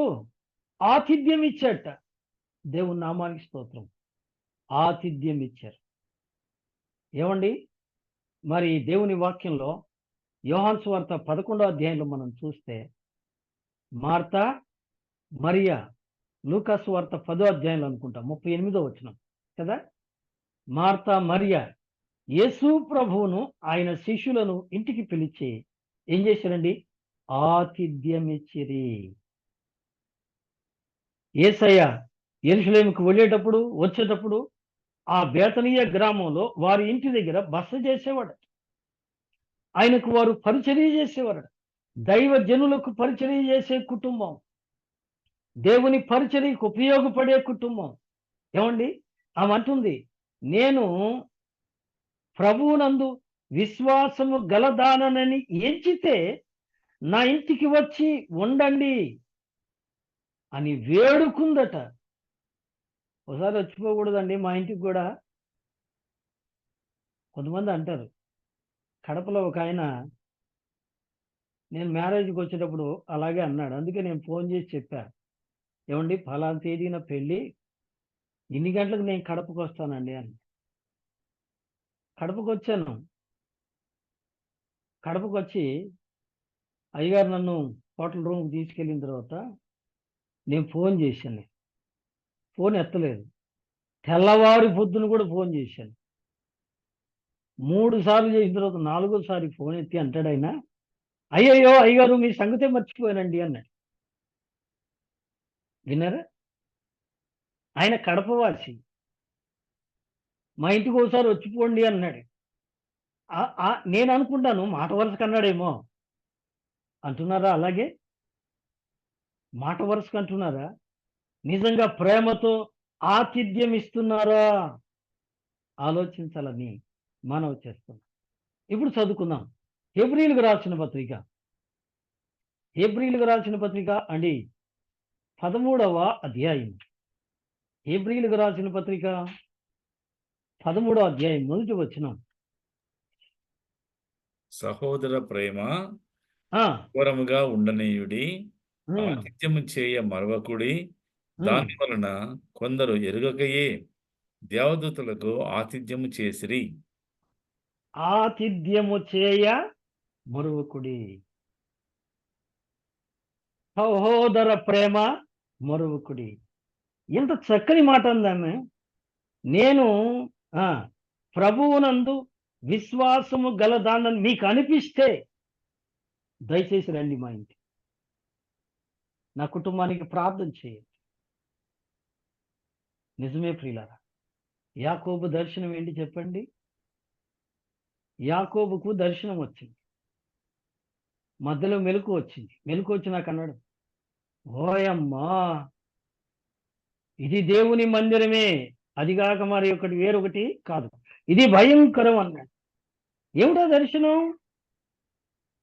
ఆతిథ్యం ఇచ్చాడట. దేవుని నామానికి స్తోత్రం. ఆతిథ్యం ఇచ్చారు. ఏమండి, మరి దేవుని వాక్యంలో యోహాను సువార్త 11వ అధ్యాయంలో మనం చూస్తే మార్తా మరియా, లూకా సువార్త 10వ అధ్యాయంలో అనుకుంటా 38వ వచనం కదా, మార్తా మరియా యేసు ప్రభువును ఆయన శిష్యులను ఇంటికి పిలిచి ఏం చేశారండి? ఆతిథ్యం ఇచ్చిరి. యేసయ్య యెరూషలేముకు వెళ్ళేటప్పుడు వచ్చేటప్పుడు ఆ బేతనీయ గ్రామంలో వారి ఇంటి దగ్గర బస చేసేవాడు. ఆయనకు వారు పరిచర్య చేసేవారు. దైవ జనులకు పరిచర్య చేసే కుటుంబం, దేవుని పరిచర్యకు ఉపయోగపడే కుటుంబం. ఏమండి, ఆమె అంటుంది, నేను ప్రభువునందు విశ్వాసము గలదానని ఎంచితే నా ఇంటికి వచ్చి ఉండండి అని వేడుకుందట. ఒకసారి వచ్చిపోకూడదండి మా ఇంటికి కూడా. కొంతమంది అంటారు, కడపలో ఒక ఆయన నేను మ్యారేజ్కి వచ్చేటప్పుడు అలాగే అన్నాడు. అందుకే నేను ఫోన్ చేసి చెప్పా, ఏమండి ఫలానా తేదీన పెళ్ళి, ఇన్ని గంటలకు నేను కడపకు వస్తానండి అని. కడపకు వచ్చాను. కడపకు వచ్చి అయ్యగారు నన్ను హోటల్ రూమ్కి తీసుకెళ్ళిన తర్వాత నేను ఫోన్ చేశాను. ఫోన్ ఎత్తలేదు. తెల్లవారి పొద్దున కూడా ఫోన్ చేశాను. 3 సార్లు చేసిన తర్వాత 4గోసారి ఫోన్ ఎత్తి అంటాడు ఆయన, అయ్యయ్యో అయ్యగారు మీ సంగతే మర్చిపోయానండి అన్నాడు. విన్నారా? ఆయన కడపవాసి. మా ఇంటికి ఒకసారి వచ్చిపోండి అన్నాడు. నేను అనుకుంటాను మాట వరుసకు అన్నాడేమో. అంటున్నారా? అలాగే మాట వరుసకు అంటున్నారా? నిజంగా ప్రేమతో ఆతిథ్యం ఇస్తున్నారా? ఆలోచించాలని మనవి చేస్తున్నాం. ఇప్పుడు చదువుకుందాం. హెబ్రీయులకు రాసిన పత్రిక అండి 13వ అధ్యాయం. హెబ్రీయులకు రాసిన పత్రిక 13వ అధ్యాయం 1వ వచనం. సహోదర ప్రేమ ఆ, ఘోరముగా ఉండనీయుడి, ఉమ్, ఆతిథ్యము చేయ మరవకుడి. దాని వలన కొందరు ఎరుగకయే దేవదూతలకు ఆతిథ్యము చేసిరి. ఆతిథ్యము చేయ మరువకుడి. సహోదర ప్రేమ మరువకుడి. ఎంత చక్కని మాట అందామె. నేను ప్రభువునందు విశ్వాసము గలదానని మీకు అనిపిస్తే దయచేసి రండి మా ఇంటి, నా కుటుంబానికి ప్రార్థన చేయండి. నిజమే ప్రియులారా, యాకోబు దర్శనం ఏంటి చెప్పండి? యాకోబుకు దర్శనం వచ్చింది, మధ్యలో మెలకు వచ్చింది. మెలకు వచ్చి నాకు అన్నాడు, ఓయమ్మా ఇది దేవుని మందిరమే, అదిగాక మరి ఒకటి వేరొకటి కాదు, ఇది భయంకరం అన్నాడు. ఏమిటో దర్శనం?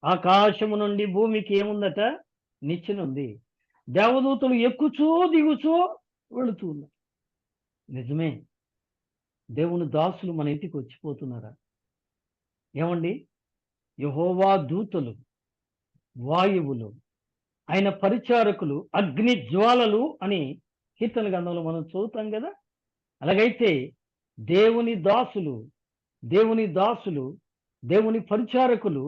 ఆకాశము నుండి భూమికి ఏముందట? నిచ్చెనుంది. దేవదూతలు ఎక్కుచూ దిగుచూ వెళుతూ ఉన్నారు. నిజమే, దేవుని దాసులు మన ఇంటికి వచ్చిపోతున్నారా? ఏమండి, యెహోవా దూతలు, వాయువులు, ఆయన పరిచారకులు, అగ్ని జ్వాలలు అని కీర్తన గ్రంథంలో మనం చదువుతాం కదా. అలాగైతే దేవుని దాసులు, దేవుని పరిచారకులు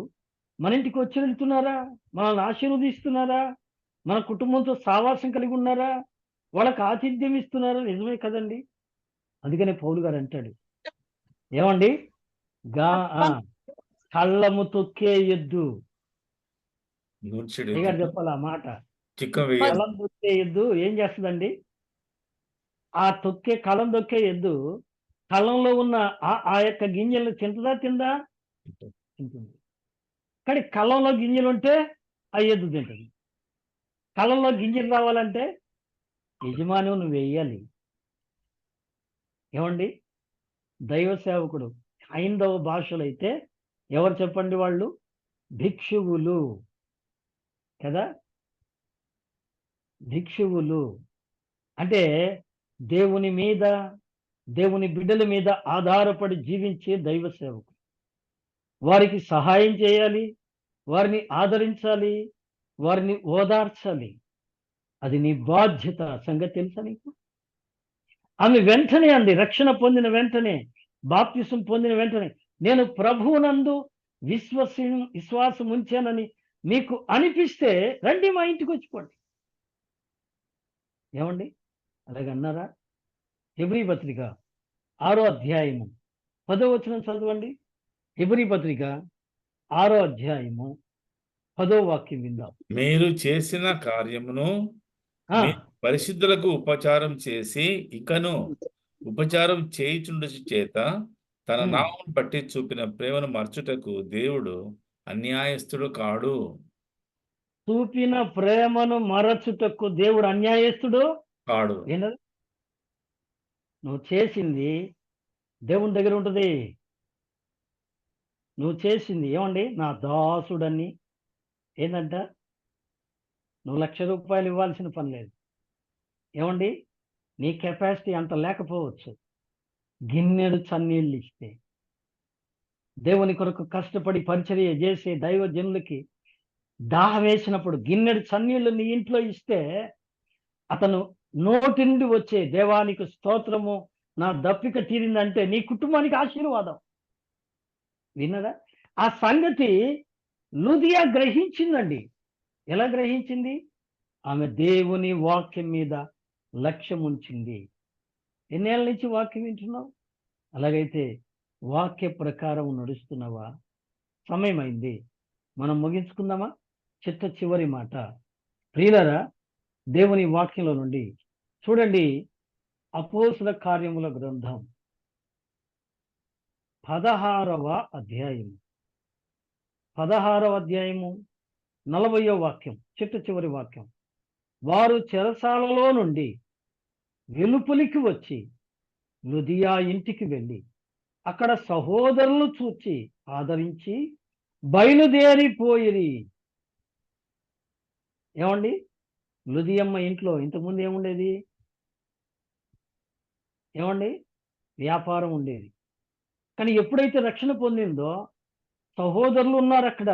మన ఇంటికి వచ్చి వెళ్తున్నారా? మనల్ని ఆశీర్వదిస్తున్నారా? మన కుటుంబంతో సావాసం కలిగి ఉన్నారా? వాళ్ళకి ఆతిథ్యం ఇస్తున్నారా? నిజమే కదండి. అందుకనే పౌలు గారు అంటాడు, ఏమండి, కళ్ళము తొక్కే ఎద్దు. గారు చెప్పాలి ఆ మాట. కళ్ళం తొక్కే ఎద్దు ఏం చేస్తుందండి? ఆ కళ్ళం తొక్కే ఎద్దు కళ్ళంలో ఉన్న ఆ యొక్క గింజలను తిందా? తింటుంది. కానీ కళ్ళంలో గింజలు ఉంటే ఆ ఎద్దు తింటుంది. కళ్ళంలో గింజలు రావాలంటే యజమాని నువ్వు వేయాలి. ఏమండి, దైవ సేవకుడు హైందవ భాషలో అయితే ఎవరు చెప్పండి? వాళ్ళు భిక్షువులు కదా. భిక్షువులు అంటే దేవుని మీద, దేవుని బిడ్డల మీద ఆధారపడి జీవించే దైవ సేవకుడు. వారికి సహాయం చేయాలి, వారిని ఆదరించాలి, వారిని ఓదార్చాలి. అది నీ బాధ్యత. సంగతి తెలుసా నీకు? ఆమె వెంటనే అంది, రక్షణ పొందిన వెంటనే, బాప్తిసం పొందిన వెంటనే, నేను ప్రభువునందు విశ్వాసం ఉంచానని మీకు అనిపిస్తే రండి మా ఇంటికి వచ్చిపోండి. ఏమండి, అలాగన్నారా? హెబ్రీ పత్రిక 6వ అధ్యాయము 10వ వచనం చదవండి. హెబ్రీ పత్రిక 6వ అధ్యాయము 10వ వాక్యం విందాం. మీరు చేసిన కార్యమును పరిశుద్ధులకు ఉపచారం చేసి ఇకను ఉపచారం చేయుచుండు చేత తన నామం బట్టి చూపిన ప్రేమను మర్చుటకు దేవుడు అన్యాయస్తుడు కాడు. చూపిన ప్రేమను మరచుటకు దేవుడు అన్యాయస్తుడు కాడు. ఏంటది? నువ్వు చేసింది దేవుని దగ్గర ఉంటుంది. నువ్వు చేసింది ఏమండి, నా దాసుడని ఏంటంట, నువ్వు ₹1,00,000 ఇవ్వాల్సిన పని లేదు. ఏమండి, నీ కెపాసిటీ అంత లేకపోవచ్చు. గిన్నెడు చన్నీళ్ళు ఇస్తే, దేవుని కొరకు కష్టపడి పరిచర్య చేసే దైవజనులకి దాహం వేసినప్పుడు గిన్నెడు చన్నీళ్ళు నీ ఇంట్లో ఇస్తే, అతను నోటి నుండి వచ్చే దేవానికి స్తోత్రము, నా దప్పిక తీరిందంటే నీ కుటుంబానికి ఆశీర్వాదం. విన్నదా? ఆ సంగతి లూదియా గ్రహించిందండి. ఎలా గ్రహించింది? ఆమె దేవుని వాక్యం మీద లక్ష్యం ఉంచింది. ఎన్నేళ్ళ నుంచి వాక్యం వింటున్నావు? అలాగైతే వాక్య ప్రకారం నడుస్తున్నావా? సమయమైంది, మనం ముగించుకుందామా? చివరి మాట. ప్రియులారా, దేవుని వాక్యంలో నుండి చూడండి, అపోస్తుల కార్యముల గ్రంథం 16వ అధ్యాయము 40వ వాక్యం, చివరి వాక్యం. వారు చెరసాలలో నుండి వెలుపలికి వచ్చి లుదియా ఇంటికి వెళ్ళి అక్కడ సహోదరులు చూచి ఆదరించి బయలుదేరిపోయిరి. ఏమండి, లుదియమ్మ ఇంట్లో ఇంతకుముందు ఏముండేది? ఏమండి, వ్యాపారం ఉండేది. కానీ ఎప్పుడైతే రక్షణ పొందిందో సహోదరులు ఉన్నారు అక్కడ.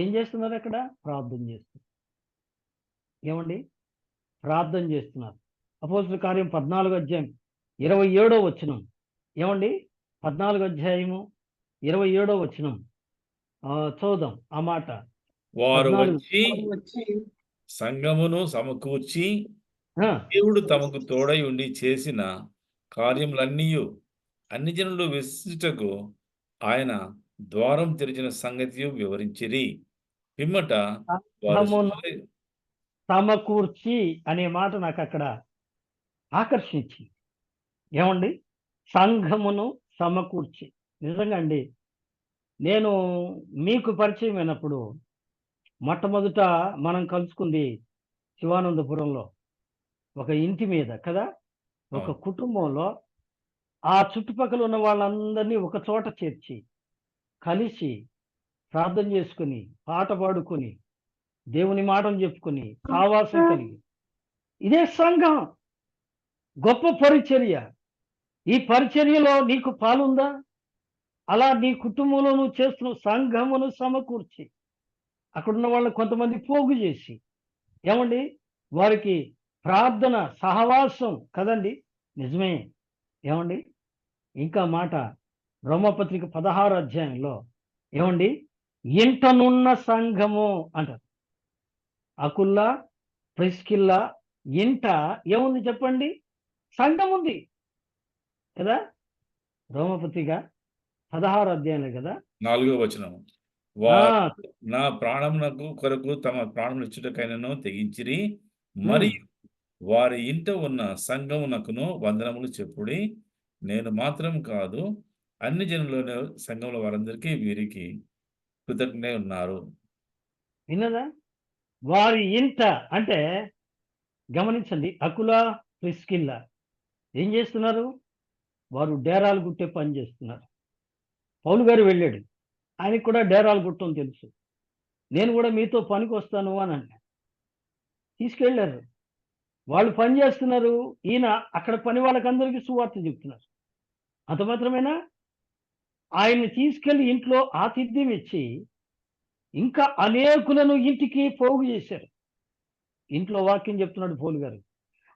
ఏం చేస్తున్నారు అక్కడ? ప్రార్థన చేస్తున్నారు. ఏమండి, ప్రార్థన చేస్తున్నారు. అపోస్తుల కార్యం 14వ అధ్యాయం 27వ వచనం. ఏమండి, 14వ అధ్యాయము 27వ వచనం చూద్దాం ఆ మాట. వారు 14 వచ్చి సంఘమును సమకూర్చి ఆ, దేవుడు తమకు తోడై ఉండి చేసిన కార్యములన్నీ అన్ని జనులు విశ్వసించుటకు ఆయన ద్వారం తెరిచిన సంగతి వివరించిరి. పిమ్మట వారు సంఘమును సమకూర్చి అనే మాట నాకు అక్కడ ఆకర్షించి. ఏమండి, సంఘమును సమకూర్చి. నిజంగా అండి, నేను మీకు పరిచయం అయినప్పుడు మొట్టమొదట మనం కలుసుకుంది శివానందపురంలో ఒక ఇంటి మీద కదా. ఒక అవును. కుటుంబంలో ఆ చుట్టుపక్కల ఉన్న వాళ్ళందరినీ ఒక చోట చేర్చి కలిసి ప్రార్థన చేసుకుని పాట పాడుకొని దేవుని మాటలు చెప్పుకొని సావాసం కలిగి, ఇదే సంఘం. గొప్ప పరిచర్య. ఈ పరిచర్యలో నీకు పాలుందా? అలా నీ కుటుంబంలో నువ్వు చేస్తున్న సంఘమును సమకూర్చి అక్కడున్న వాళ్ళని కొంతమంది పోగు చేసి, ఏమండి, వారికి ప్రార్థన సహవాసం కదండి. నిజమే. ఏమండి, ఇంకా మాట రోమపత్రిక 16వ అధ్యాయంలో ఏమండి, ఇంటనున్న సంఘము అంటారు. అకుల్లా ప్రిస్కిల్లా ఇంట ఏముంది చెప్పండి? సంఘం ఉంది కదా. రోమపత్రిక 16వ అధ్యాయంలో కదా. 4వ వచనం. ఆ, వారు నా ప్రాణమునకు కొరకు తమ ప్రాణములు ఇచ్చుటకైనను తెగించిరి, మరియు వారి ఇంట ఉన్న సంఘమునకును వందనములు చెప్పుడి. నేను మాత్రం కాదు, అన్ని జనుల సంఘముల వారందరికీ వీరికి కృతజ్ఞులై ఉన్నారు. విన్నదా? వారి ఇంట అంటే గమనించండి, అకుల ప్రిస్కిల్లా ఏం చేస్తున్నారు? వారు డేరాలు గుట్టే పని చేస్తున్నారు. పౌలు గారు వెళ్ళాడు, ఆయనకు కూడా డేరాలు గుట్టం తెలుసు. నేను కూడా మీతో పనికి వస్తాను అని అంటే తీసుకెళ్లారు. వాళ్ళు పని చేస్తున్నారు, ఈయన అక్కడ పని వాళ్ళకందరికీ సువార్త చెప్తున్నారు. అంత మాత్రమేనా? ఆయన్ని తీసుకెళ్లి ఇంట్లో ఆతిథ్యం ఇచ్చి ఇంకా అనేకులను ఇంటికి పోగు చేశారు. ఇంట్లో వాక్యం చెప్తున్నాడు పౌలు గారు.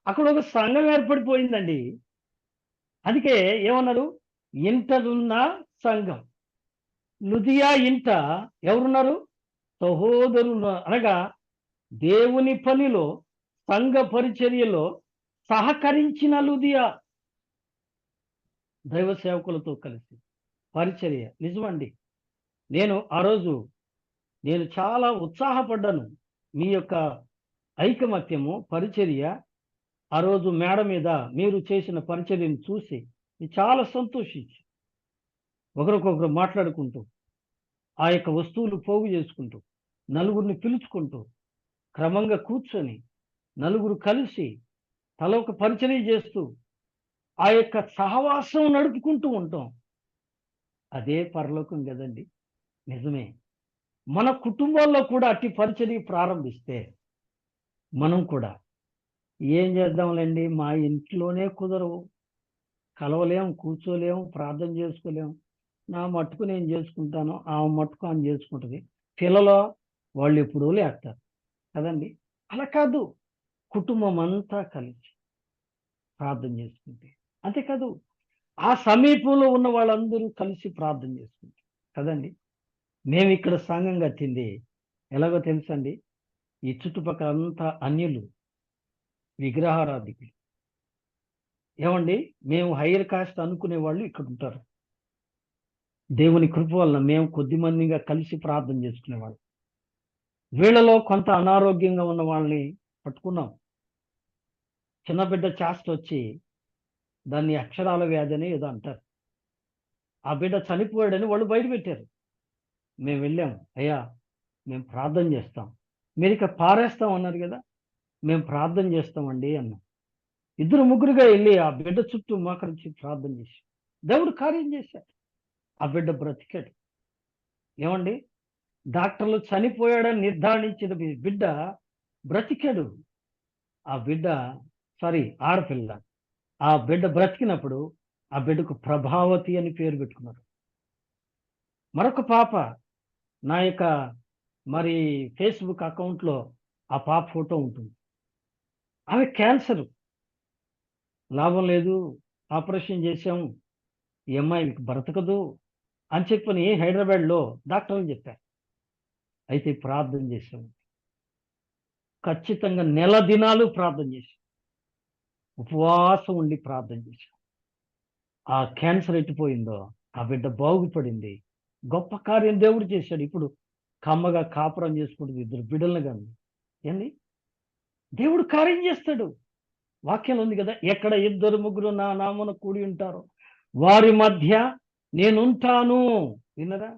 అక్కడ ఒక సంఘం ఏర్పడిపోయిందండి. అందుకే ఏమన్నారు? ఇంటనున్న సంఘం. లుదియా ఇంట ఎవరున్నారు? సహోదరులు, అనగా దేవుని పనిలో సంఘ పరిచర్యలో సహకరించిన లుదియా దైవ సేవకులతో కలిసి పరిచర్య. నిజమండి, నేను ఆ రోజు చాలా ఉత్సాహపడ్డాను. మీ యొక్క ఐకమత్యము పరిచర్య ఆ రోజు మేడ మీద మీరు చేసిన పరిచర్యను చూసి చాలా సంతోషించి ఒకరికొకరు మాట్లాడుకుంటూ ఆ యొక్క వస్తువులు పోగు చేసుకుంటూ నలుగురిని పిలుచుకుంటూ క్రమంగా కూర్చొని నలుగురు కలిసి తల ఒక పరిచర్య చేస్తూ ఆ యొక్క సహవాసం నడుపుకుంటూ ఉంటాం. అదే పరలోకం కదండి. నిజమే. మన కుటుంబాల్లో కూడా అట్టి పరిచర్య ప్రారంభిస్తే మనం కూడా ఏం చేద్దాంలేండి, మా ఇంట్లోనే కుదరవు, కలవలేం, కూర్చోలేము, ప్రార్థన చేసుకోలేము, నా మట్టుకు నేను చేసుకుంటాను, ఆ మట్టుకు ఆమె చేసుకుంటుంది, పిల్లలు వాళ్ళు ఎప్పుడూ లేస్తారు కదండి. అలా కాదు, కుటుంబం అంతా కలిసి ప్రార్థన చేసుకుంటే, అంతేకాదు ఆ సమీపంలో ఉన్న వాళ్ళందరూ కలిసి ప్రార్థన చేసుకుంటారు కదండి. మేము ఇక్కడ సంఘం కట్టింది ఎలాగో తెలుసండి, ఈ చుట్టుపక్కల అంతా అన్యులు, విగ్రహారాధికులు. ఏమండి, మేము హైయర్ కాస్ట్ అనుకునే వాళ్ళు ఇక్కడ ఉంటారు. దేవుని కృప వలన మేము కొద్ది మందిగా కలిసి ప్రార్థన చేసుకునేవాళ్ళం. వీళ్ళలో కొంత అనారోగ్యంగా ఉన్న వాళ్ళని పట్టుకున్నాం. చిన్న బిడ్డ చేష్ట వచ్చి దాన్ని అక్షరాల వ్యాధి అని ఏదో అంటారు. ఆ బిడ్డ చనిపోయాడని వాళ్ళు బయట పెట్టారు. మేము వెళ్ళాం, అయ్యా మేము ప్రార్థన చేస్తాం, మీరు ఇక పారేస్తాం అన్నారు కదా, మేము ప్రార్థన చేస్తామండి అన్నాం. 2-3గా వెళ్ళి ఆ బిడ్డ చుట్టూ మోకరించి ప్రార్థన చేసి దేవుడు కార్యం చేశాడు. ఆ బిడ్డ బ్రతికాడు. ఏమండి, డాక్టర్లు చనిపోయాడని నిర్ధారించిన బిడ్డ బ్రతికాడు. ఆ బిడ్డ ఆడపిల్ల. ఆ బిడ్డ బ్రతికినప్పుడు ఆ బిడ్డకు ప్రభావతి అని పేరు పెట్టుకున్నారు. మరొక పాప నా యొక్క ఫేస్బుక్ అకౌంట్లో ఆ పాప ఫోటో ఉంటుంది. ఆమె క్యాన్సర్, లాభం లేదు, ఆపరేషన్ చేశాం, ఈ అమ్మాయి బ్రతకదు అని చెప్పని హైదరాబాద్లో డాక్టర్లు చెప్పారు. అయితే ప్రార్థన చేశాం, ఖచ్చితంగా నెల దినాలు ప్రార్థన చేశాం, ఉపవాసం ఉండి ప్రార్థన చేశాం. ఆ క్యాన్సర్ ఎట్టిపోయిందో ఆ బిడ్డ బాగుపడింది. గొప్ప కార్యం దేవుడు చేశాడు. ఇప్పుడు కమ్మగా కాపురం చేసుకుంటుంది, 2 బిడ్డలను కానీ. ఏంది, దేవుడు కార్యం చేస్తాడు. వాక్యం ఉంది కదా, ఎక్కడ 2-3 నా నామమున కూడి ఉంటారో వారి మధ్య నేనుంటాను. విన్నరా?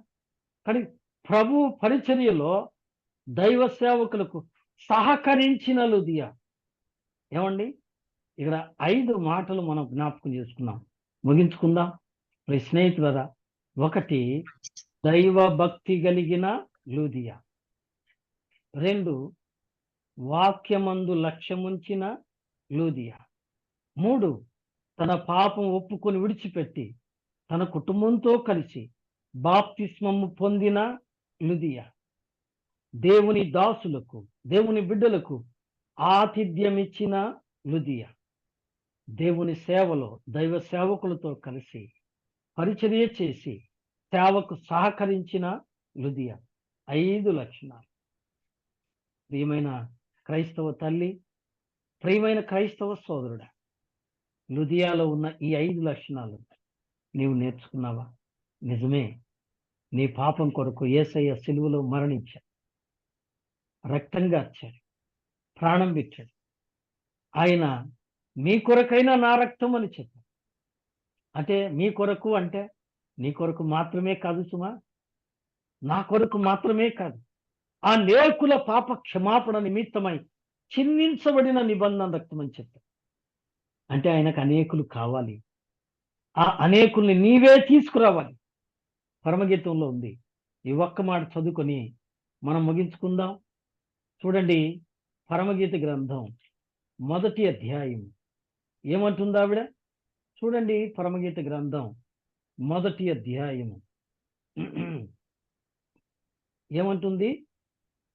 కానీ ప్రభు పరిచర్యలో దైవ సేవకులకు సహకరించిన లుదియా. ఏమండి, ఇక్కడ 5 మాటలు మనం జ్ఞాపకం చేసుకున్నాం, ముగించుకుందాం. స్నేహితులరా, 1 దైవ భక్తి కలిగిన లుదియా, 2 వాక్యమందు లక్ష్యముంచిన లుదియా, 3 తన పాపం ఒప్పుకొని విడిచిపెట్టి తన కుటుంబంతో కలిసి బాప్తిస్మము పొందిన లుదియా, దేవుని దాసులకు దేవుని బిడ్డలకు ఆతిథ్యమిచ్చిన లుదియా, దేవుని సేవలో దైవ సేవకులతో కలిసి పరిచర్య చేసి సేవకు సహకరించిన లుదియా. 5 లక్షణాలు. ప్రియమైన క్రైస్తవ తల్లి, ప్రియమైన క్రైస్తవ సోదరుడా, లుదియాలో ఉన్న ఈ 5 లక్షణాలు నీవు నేర్చుకున్నావా? నిజమే, నీ పాపం కొరకు యేసయ్య సిలువలో మరణించాడు, రక్తం గార్చాడు, ప్రాణం పెట్టాడు. ఆయన మీ కొరకైనా నా రక్తం అని చెప్పాడు. అంటే మీ కొరకు అంటే నీ కొరకు మాత్రమే కాదు సుమా, నా కొరకు మాత్రమే కాదు, ఆ అనేకుల పాప క్షమాపణ నిమిత్తమై చిందించబడిన నిబంధన రక్తం అని చెప్పాడు. అంటే ఆయనకు అనేకులు కావాలి, ఆ అనేకుల్ని నీవే తీసుకురావాలి. పరమగీతంలో ఉంది. ఈ ఒక్క మాట చదువుకొని మనం ముగించుకుందాం. చూడండి, పరమగీత గ్రంథం 1వ అధ్యాయం ఏమంటుంది ఆవిడ? చూడండి, పరమగీత గ్రంథం 1వ అధ్యాయం ఏమంటుంది?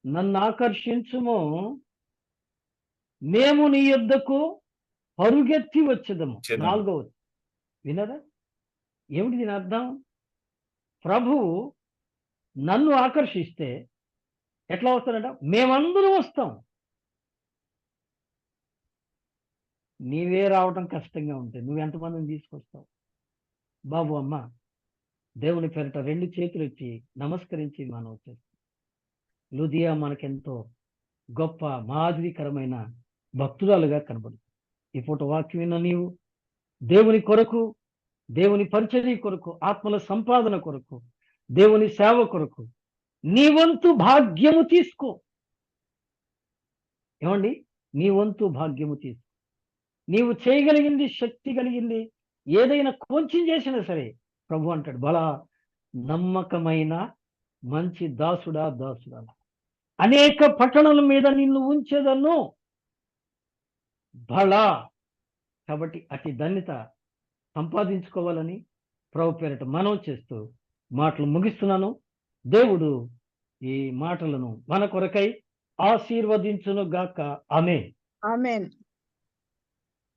నన్ను ఆకర్షించుము, మేము నీ యొద్దకు పరుగెత్తి వచ్చేదము. 4వది. వినరా? ఏమిటి దీని అర్థం? ప్రభువు నన్ను ఆకర్షిస్తే ఎట్లా వస్తాడంట? మేమందరం వస్తాం. నీవే రావటం కష్టంగా ఉంటే నువ్వెంతమందిని తీసుకొస్తావు? బాబు, అమ్మ, దేవుని పేరిట 2 చేతులు ఎత్తి నమస్కరించి మనం వచ్చేస్తాం. లుదియా మనకెంతో గొప్ప మాదిరికరమైన భక్తురాలుగా కనబడుతుంది. ఈ పూట వాక్యం విన్న నీవు దేవుని కొరకు, దేవుని పరిచర్య కొరకు, ఆత్మల సంపాదన కొరకు, దేవుని సేవ కొరకు నీ వంతు భాగ్యము తీసుకో. ఏమండి, నీ వంతు భాగ్యము తీసుకో. నీవు చేయగలిగింది, శక్తి కలిగింది ఏదైనా కొంచెం చేసినా సరే ప్రభు అంటాడు, బలా నమ్మకమైన మంచి దాసుడా, దాసుడా, అనేక పట్టణాల మీద నిన్ను ఉంచేదను బలా. కాబట్టి అతి ధన్యత సంపాదించుకోవాలని ప్రభు పేరిట మనం చేస్తూ మాటలు ముగిస్తున్నాను. దేవుడు ఈ మాటలను మన కొరకై ఆశీర్వదించును గాక. Amen. Amen.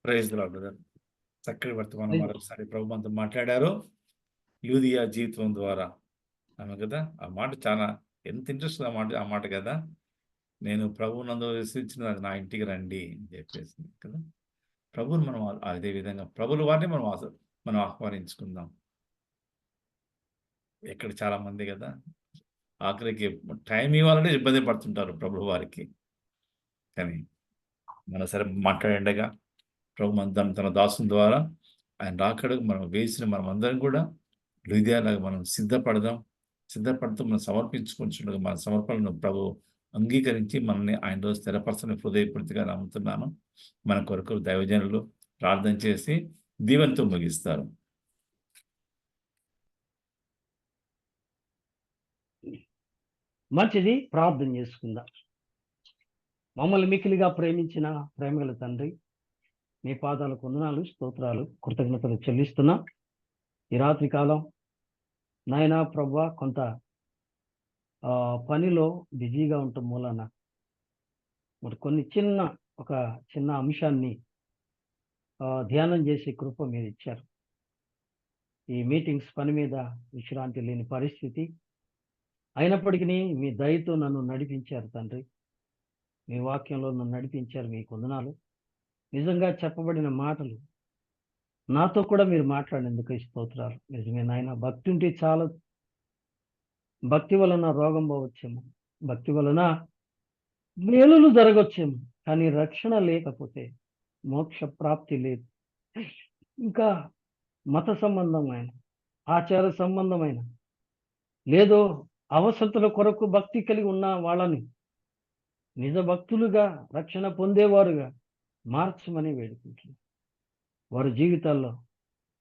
Praise the Lord brother. చక్కటి వర్తమానం మరొకసారి ప్రభు మనతో మాట్లాడారు లుదియా జీవితం ద్వారా. ఆమె కదా, ఆ మాట చాలా ఎంత ఇంట్రెస్ట్ ఆ మాట కదా, నేను ప్రభు నందు విశ్వసించిన నా ఇంటికి రండి అని చెప్పేసి కదా. ప్రభువుని మనం అదే విధంగా ప్రభుల వారిని మనం ఆహ్వానించుకుందాం. ఇక్కడ చాలా మంది కదా ఆఖరికి టైం ఇవ్వాలంటే ఇబ్బంది పడుతుంటారు ప్రభుల వారికి. కానీ మనం సరే మాట్లాడండగా ప్రభు తన దాసుని ద్వారా ఆయన రాకడకు మనం మనం అందరం కూడా హృదయాలాగా మనం సిద్ధపడుతూ మనం సమర్పించుకుంటుండగా మన సమర్పణను ప్రభు అంగీకరించి మనల్ని ఆయనలో స్థిరపరచని హృదయపూర్తిగా నమ్ముతున్నాను. మన కొరకు దైవజనులు ప్రార్థన చేసి దీవెనతో ముగిస్తారు. మంచిది, ప్రార్థన చేసుకుందాం. మమ్మల్ని మిక్కిలిగా ప్రేమించిన ప్రేమగల తండ్రి, మీ పాదాలకు వందనాలు, స్తోత్రాలు, కృతజ్ఞతలు చెల్లిస్తున్నా. ఈ రాత్రి కాలం నాయనా ప్రభువా, కొంత పనిలో బిజీగా ఉండటం మూలన మరి ఒక చిన్న అంశాన్ని ధ్యానం చేసే కృప మీరు ఇచ్చారు. ఈ మీటింగ్స్ పని మీద విశ్రాంతి లేని పరిస్థితి అయినప్పటికీ మీ దయతో నన్ను నడిపించారు తండ్రి. మీ వాక్యంలో నన్ను నడిపించారు, మీకు వందనాలు. నిజంగా చెప్పబడిన మాటలు నాతో కూడా మీరు మాట్లాడేందుకు స్తోత్రాలు. నిజమే నాయన, భక్తి ఉంటే చాలు. భక్తి వలన రోగం పోవచ్చేమో, భక్తి వలన మేలులు జరగచ్చేమో, కానీ రక్షణ లేకపోతే మోక్ష ప్రాప్తి లేదు. ఇంకా మత సంబంధమైన, ఆచార సంబంధమైన, లేదో అవసరతల కొరకు భక్తి కలిగి ఉన్న వాళ్ళని నిజ భక్తులుగా, రక్షణ పొందేవారుగా మార్చమని వేడుకుంటున్నాను. వారి జీవితాల్లో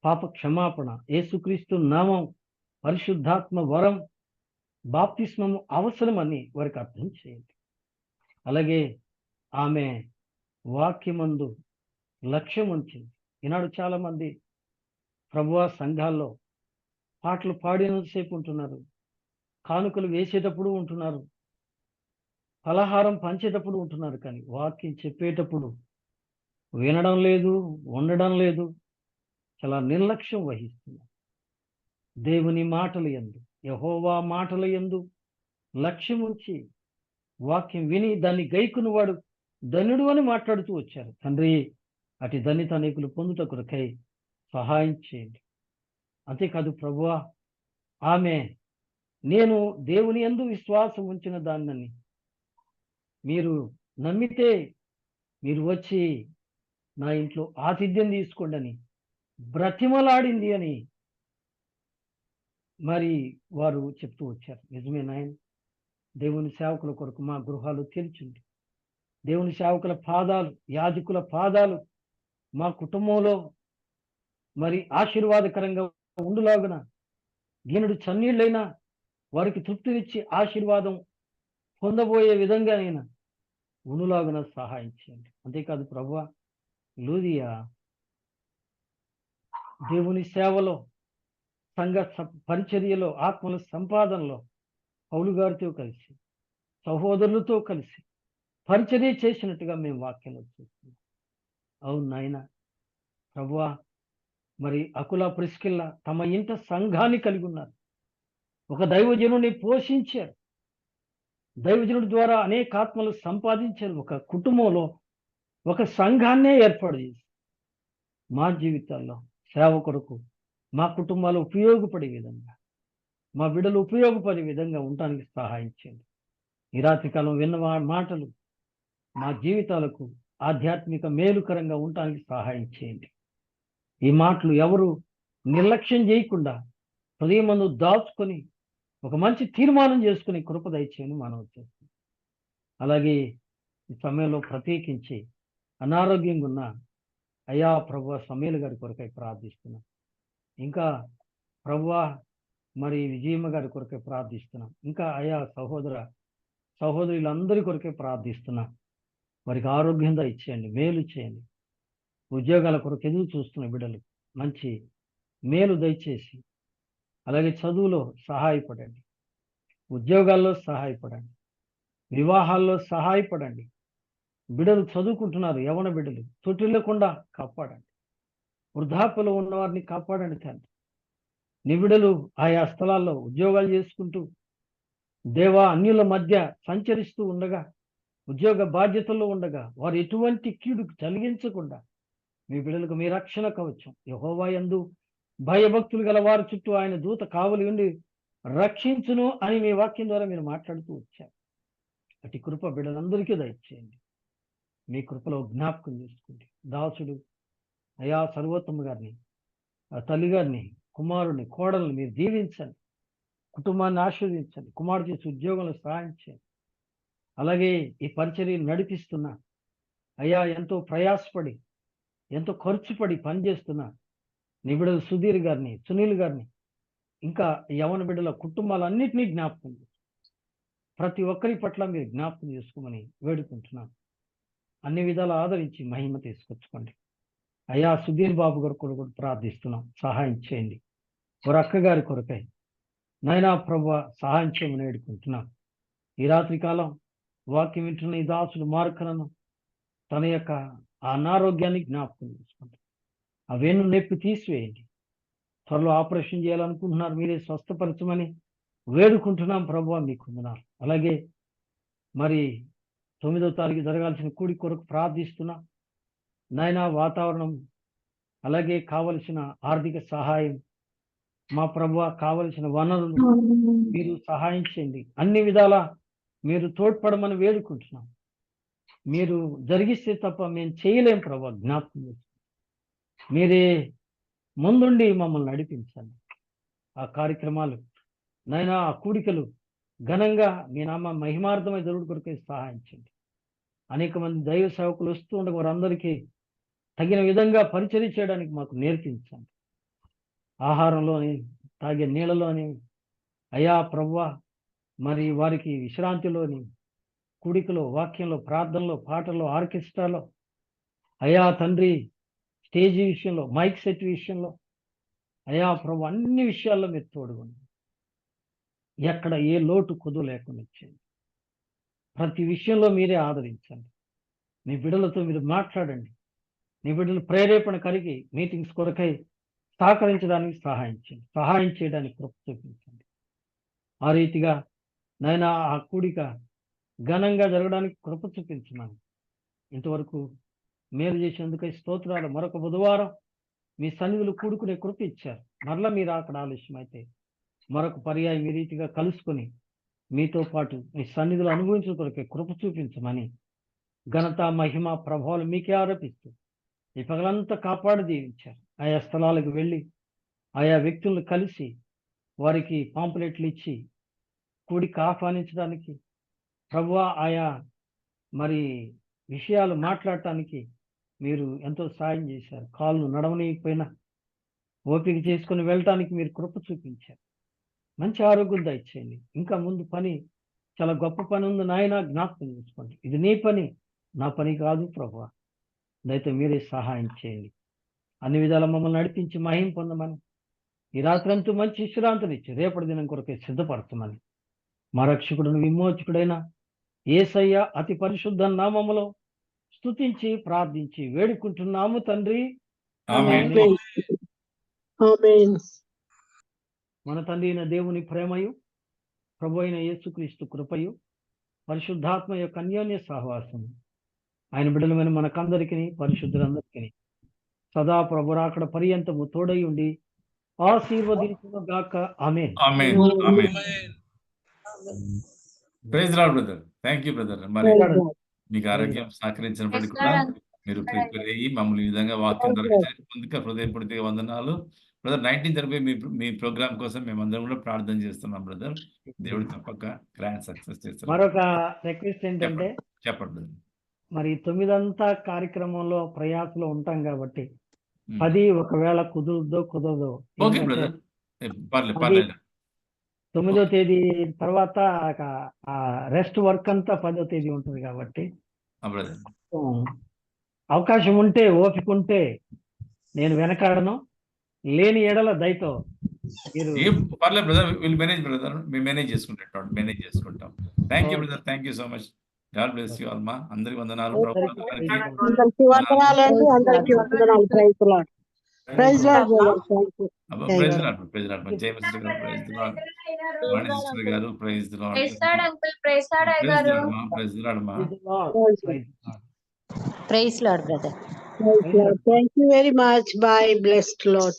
పాప క్షమాపణ, యేసుక్రీస్తు నామం, పరిశుద్ధాత్మ వరం, బాప్తిస్మము అవసరమని వారికి అర్థం చేయండి. అలాగే ఆమె వాక్యమందు లక్ష్యం ఉంచింది. ఈనాడు చాలా మంది ప్రభువా సంఘాల్లో పాటలు పాడినంతసేపు ఉంటున్నారు, కానుకలు వేసేటప్పుడు ఉంటున్నారు, ఫలహారం పంచేటప్పుడు ఉంటున్నారు, కానీ వాక్యం చెప్పేటప్పుడు వినడం లేదు, ఉండడం లేదు, చాలా నిర్లక్ష్యం వహిస్తున్నారు. దేవుని మాటల యందు, యెహోవా మాటల యందు లక్ష్యం ఉంచి వాక్యం విని దాన్ని గైకుని వాడు ధన్యుడు అని మాట్లాడుతూ వచ్చారు. తండ్రి, అటు ధన్యత అనేకులు పొందుట కొరకై సహాయం చేయండి. అంతేకాదు ప్రభువా, ఆమె నేను దేవుని యందు విశ్వాసం ఉంచిన దాన్ని మీరు నమ్మితే మీరు వచ్చి నా ఇంట్లో ఆతిథ్యం తీసుకోండి అని బ్రతిమలాడింది అని మరి వారు చెప్తూ వచ్చారు. నిజమే నాయన, దేవుని సేవకుల కొరకు మా గృహాలు తెరిచింది. దేవుని సేవకుల పాదాలు, యాజకుల పాదాలు మా కుటుంబంలో మరి ఆశీర్వాదకరంగా ఉండులాగున గినుడు చన్నీళ్ళైనా వారికి తృప్తినిచ్చి ఆశీర్వాదం పొందబోయే విధంగానైనా ఉండులాగున సహాయం చేయండి. అంతేకాదు ప్రభువా, లూదియా దేవుని సేవలో, సంఘ పరిచర్యలో, ఆత్మల సంపాదనలో పౌలు గారితో కలిసి, సహోదరులతో కలిసి పరిచర్య చేసినట్టుగా మేము వాక్యంలో చూస్తున్నాం. అవును నాయన ప్రభువా, మరి అకుల ప్రిస్కిల్ల తమ ఇంట సంఘాన్ని కలిగి ఉన్నారు. ఒక దైవజనుని పోషించారు, దైవజనుడి ద్వారా అనేక ఆత్మలు సంపాదించారు. ఒక కుటుంబంలో ఒక సంఘాన్నే ఏర్పాటు చేసి మా జీవితాల్లో సేవ కొరకు మా కుటుంబాలు ఉపయోగపడే విధంగా, మా బిడ్డలు ఉపయోగపడే విధంగా ఉండటానికి సహాయం చేయండి. ఈ రాత్రికాలం విన్న మాటలు మా జీవితాలకు ఆధ్యాత్మిక మేలుకరంగా ఉండటానికి సహాయం చేయండి. ఈ మాటలు ఎవరు నిర్లక్ష్యం చేయకుండా హృదయమందు దాచుకొని ఒక మంచి తీర్మానం చేసుకుని కృప దయచేయని మనవి చేస్తుంది. అలాగే ఈ సమయంలో ప్రత్యేకించి అనారోగ్యంగా ఉన్న అయ్యా ప్రభువా సమీల గారి కొరకై ప్రార్థిస్తున్నాం. ఇంకా ప్రభువా మరి విజయమ్మ గారి కొరకై ప్రార్థిస్తున్నాం. ఇంకా అయ్యా సహోదరులందరి కొరకే ప్రార్థిస్తున్నాం. వారికి ఆరోగ్యం ఇచ్చేయండి, మేలు చేయండి. ఉద్యోగాల కొరకు ఎదురు చూస్తున్న బిడ్డలు మంచి మేలు దయచేసి, అలాగే చదువులో సహాయపడండి, ఉద్యోగాల్లో సహాయపడండి, వివాహాల్లో సహాయపడండి. బిడ్డలు చదువుకుంటున్నారు, యవన బిడ్డలు తొట్టిల్లకుండా కాపాడండి. వృద్ధాప్యలో ఉన్న వారిని కాపాడండి తండ్రి. నీ బిడ్డలు ఆయా స్థలాల్లో ఉద్యోగాలు చేసుకుంటూ దేవా అన్యుల మధ్య సంచరిస్తూ ఉండగా, ఉద్యోగ బాధ్యతల్లో ఉండగా వారు ఎటువంటి కీడుకు కలిగించకుండా మీ బిడ్డలకు మీ రక్షణ కవచం. యెహోవా యందు భయభక్తులు గల వారి చుట్టూ ఆయన దూత కావలి ఉండి రక్షించును అని మీ వాక్యం ద్వారా మీరు మాట్లాడుతూ వచ్చారు. అటు కృప బిడ్డలందరికీ దయచేయండి. మీ కృపలో జ్ఞాపకం చేసుకోండి. దాసుడు అయా సర్వోత్తమ గారిని, ఆ తల్లి గారిని, కుమారుని, కోడల్ని మీరు దీవించండి. కుటుంబాన్ని ఆశీర్వదించండి. కుమారుడు చేసే ఉద్యోగంలో సహాయం చేయండి. అలాగే ఈ పరిచర్యను నడిపిస్తున్న అయ్యా ఎంతో ప్రయాసపడి ఎంతో ఖర్చుపడి పనిచేస్తున్న నీ బిడ్డలు సుధీర్ గారిని, సునీల్ గారిని, ఇంకా యవన బిడ్డల కుటుంబాలన్నింటినీ జ్ఞాపకం చేసుకోండి. ప్రతి ఒక్కరి పట్ల మీరు జ్ఞాపకం చేసుకోమని వేడుకుంటున్నాను. అన్ని విధాలు ఆదరించి మహిమ తీసుకొచ్చుకోండి. అయ్యా సుధీర్ బాబు గారు కూడా ప్రార్థిస్తున్నాం, సహాయం చేయండి. వారి అక్క గారి కొరకై నాయనా ప్రభువా సహాయం చేయమని వేడుకుంటున్నాం. ఈ రాత్రి కాలం వాక్యం వింటున్న ఈ దాసుడు మార్కలను తన యొక్క అనారోగ్యాన్ని జ్ఞాపకం చేసుకోండి. అవేను నొప్పి తీసివేయండి. త్వరలో ఆపరేషన్ చేయాలనుకుంటున్నారు, మీరే స్వస్థపరచమని వేడుకుంటున్నాం ప్రభువా, మీకు వందనాలు. అలాగే మరి 9వ తారీఖు జరగాల్సిన కూడి కొరకు ప్రార్థిస్తున్నాం నాయనా. వాతావరణం అలాగే కావలసిన ఆర్థిక సహాయం మా ప్రభువా, కావలసిన వనరులు మీరు సహాయం చేయండి. అన్ని విధాలా మీరు తోడ్పడమని వేడుకుంటున్నాం. మీరు జరిగిస్తే తప్ప మేము చేయలేం ప్రభువా, జ్ఞాపకం చేసుకోండి. మీరే ముందుండి మమ్మల్ని నడిపించండి. ఆ కార్యక్రమాలు నాయనా, ఆ కూడికలు ఘనంగా మీ నామ మహిమార్థమై జరుగుడు కొరకే సహాయం చేయండి. అనేక మంది దైవ సేవకులు వస్తూ ఉండగా వారందరికీ తగిన విధంగా పరిచర్య చేయడానికి మాకు నేర్పించండి. ఆహారంలోని, తాగే నీళ్ళలోని అయా ప్రభువా, మరి వారికి విశ్రాంతిలోని, కూడికలో, వాక్యంలో, ప్రార్థనలో, పాటల్లో, ఆర్కెస్ట్రాలో అయా తండ్రి, స్టేజీ విషయంలో, మైక్ సెట్ విషయంలో అయా ప్రభు అన్ని విషయాల్లో మీరు తోడుకోండి. ఎక్కడ ఏ లోటు కుదువ లేకుండా ఇచ్చేయండి. ప్రతి విషయంలో మీరే ఆదరించండి. మీ బిడ్డలతో మీరు మాట్లాడండి. మీ బిడ్డలు ప్రేరేపణ కలిగి మీటింగ్స్ కొరకై సహకరించడానికి సహాయం చేయండి. సహాయం చేయడానికి కృప చూపించండి. ఆ రీతిగా నాయనా ఆ కూడిక ఘనంగా జరగడానికి కృప చూపించున్నాను. ఇంతవరకు మేలు చేసేందుకై స్తోత్రాలు. మరొక బుధవారం మీ సన్నిధులు కూడుకునే కృప ఇచ్చారు. మరలా మీరు అక్కడ ఆలస్యం అయితే మరొక పర్యాయం ఈ రీతిగా కలుసుకొని మీతో పాటు మీ సన్నిధులు అనుభవించిన కొరకే కృప చూపించమని ఘనత, మహిమ, ప్రభావాలు మీకే ఆరోపిస్తూ ఈ పగలంతా కాపాడి దీవించారు. ఆయా స్థలాలకు వెళ్ళి ఆయా వ్యక్తులను కలిసి వారికి పాంప్లెట్లు ఇచ్చి కూడికి ఆహ్వానించడానికి ప్రభువా, ఆయా మరి విషయాలు మాట్లాడటానికి మీరు ఎంతో సాయం చేశారు. కాళ్ళు నడవనీయకపోయినా ఓపిక చేసుకుని వెళ్ళటానికి మీరు కృప చూపించారు. మంచి ఆరోగ్యం దయచేయండి. ఇంకా ముందు పని చాలా గొప్ప పని ఉంది నాయన, జ్ఞాపకం చేసుకోండి. ఇది నీ పని, నా పని కాదు ప్రభువా. దయతో మీరే సహాయం చేయండి. అన్ని విధాల మమ్మల్ని నడిపించి మహిం పొందమని, ఈ రాత్రంతా మంచి విశ్రాంతినిచ్చి రేపటి దినం కొరకే సిద్ధపరచమని మా రక్షకుడును విమోచకుడైన యేసయ్య అతి పరిశుద్ధ నామములో స్తుతించి ప్రార్థించి వేడుకుంటున్నాము తండ్రి. ఆమేన్. ఆమేన్. మన తండ్రి అయిన దేవుని ప్రేమయు, ప్రభు అయిన యేసుక్రీస్తు కృపయు, పరిశుద్ధాత్మ యొక్క అన్యోన్య సహవాసము ఆయన బిడ్డలమైన మనకందరికీ, పరిశుద్ధులందరికీ సదా ప్రభు రాకడ పర్యంతము తోడై ఉండి ఆశీర్వదించును గాక. Amen. Amen. Amen. Praise Lord brother. Thank you brother. మరి మీకు ఆరోగ్యం సహకరించినప్పటికీ కూడా మీరు ప్రిపేర్ అయ్యి మమ్మల్ని ఈ విధంగా వాక్యం ముందుగా హృదయపూర్తిగా వందనాలు బ్రదర్. 19 జరిపే మీ ప్రోగ్రామ్ కోసం మేమందరం కూడా ప్రార్థన చేస్తున్నాం బ్రదర్. దేవుడు తప్పక గ్రాండ్ సక్సెస్ చేస్తారు. మరొక రిక్వెస్ట్ ఏంటంటే, చెప్పండి బ్రదర్. మరి 9 కార్యక్రమంలో ప్రయాసలో ఉంటాం కాబట్టి 10 ఒకవేళ కుదరదో ఓకే బ్రదర్, పర్లేదు. 9వ తేదీ తర్వాత రెస్ట్ వర్క్ అంతా 10వ తేదీ ఉంటుంది కాబట్టి అవకాశం ఉంటే, ఓపిక ఉంటే నేను వెనకాడను. లేని ఎడల దయతో పర్లేదు బ్రదర్, విల్ మేనేజ్ బ్రదర్. మేము మేనేజ్ చేసుకుంటాం. Thank you brother. Thank you so much. God bless you all. మా అందరికి వందనాలు. అందరికీ వందనాలండి. అందరికీ వందనాలు. Praise Lord. Praise Lord brother. Praise Lord. Praise Lord. Jai Mastu garu. Praise Lord. Vani sister garu. Praise Lord. Praise Lord uncle. Praise Lord garu. Praise Lord మా. Praise Lord brother. Praise Lord. Thank you very much. Bye. Blessed Lord.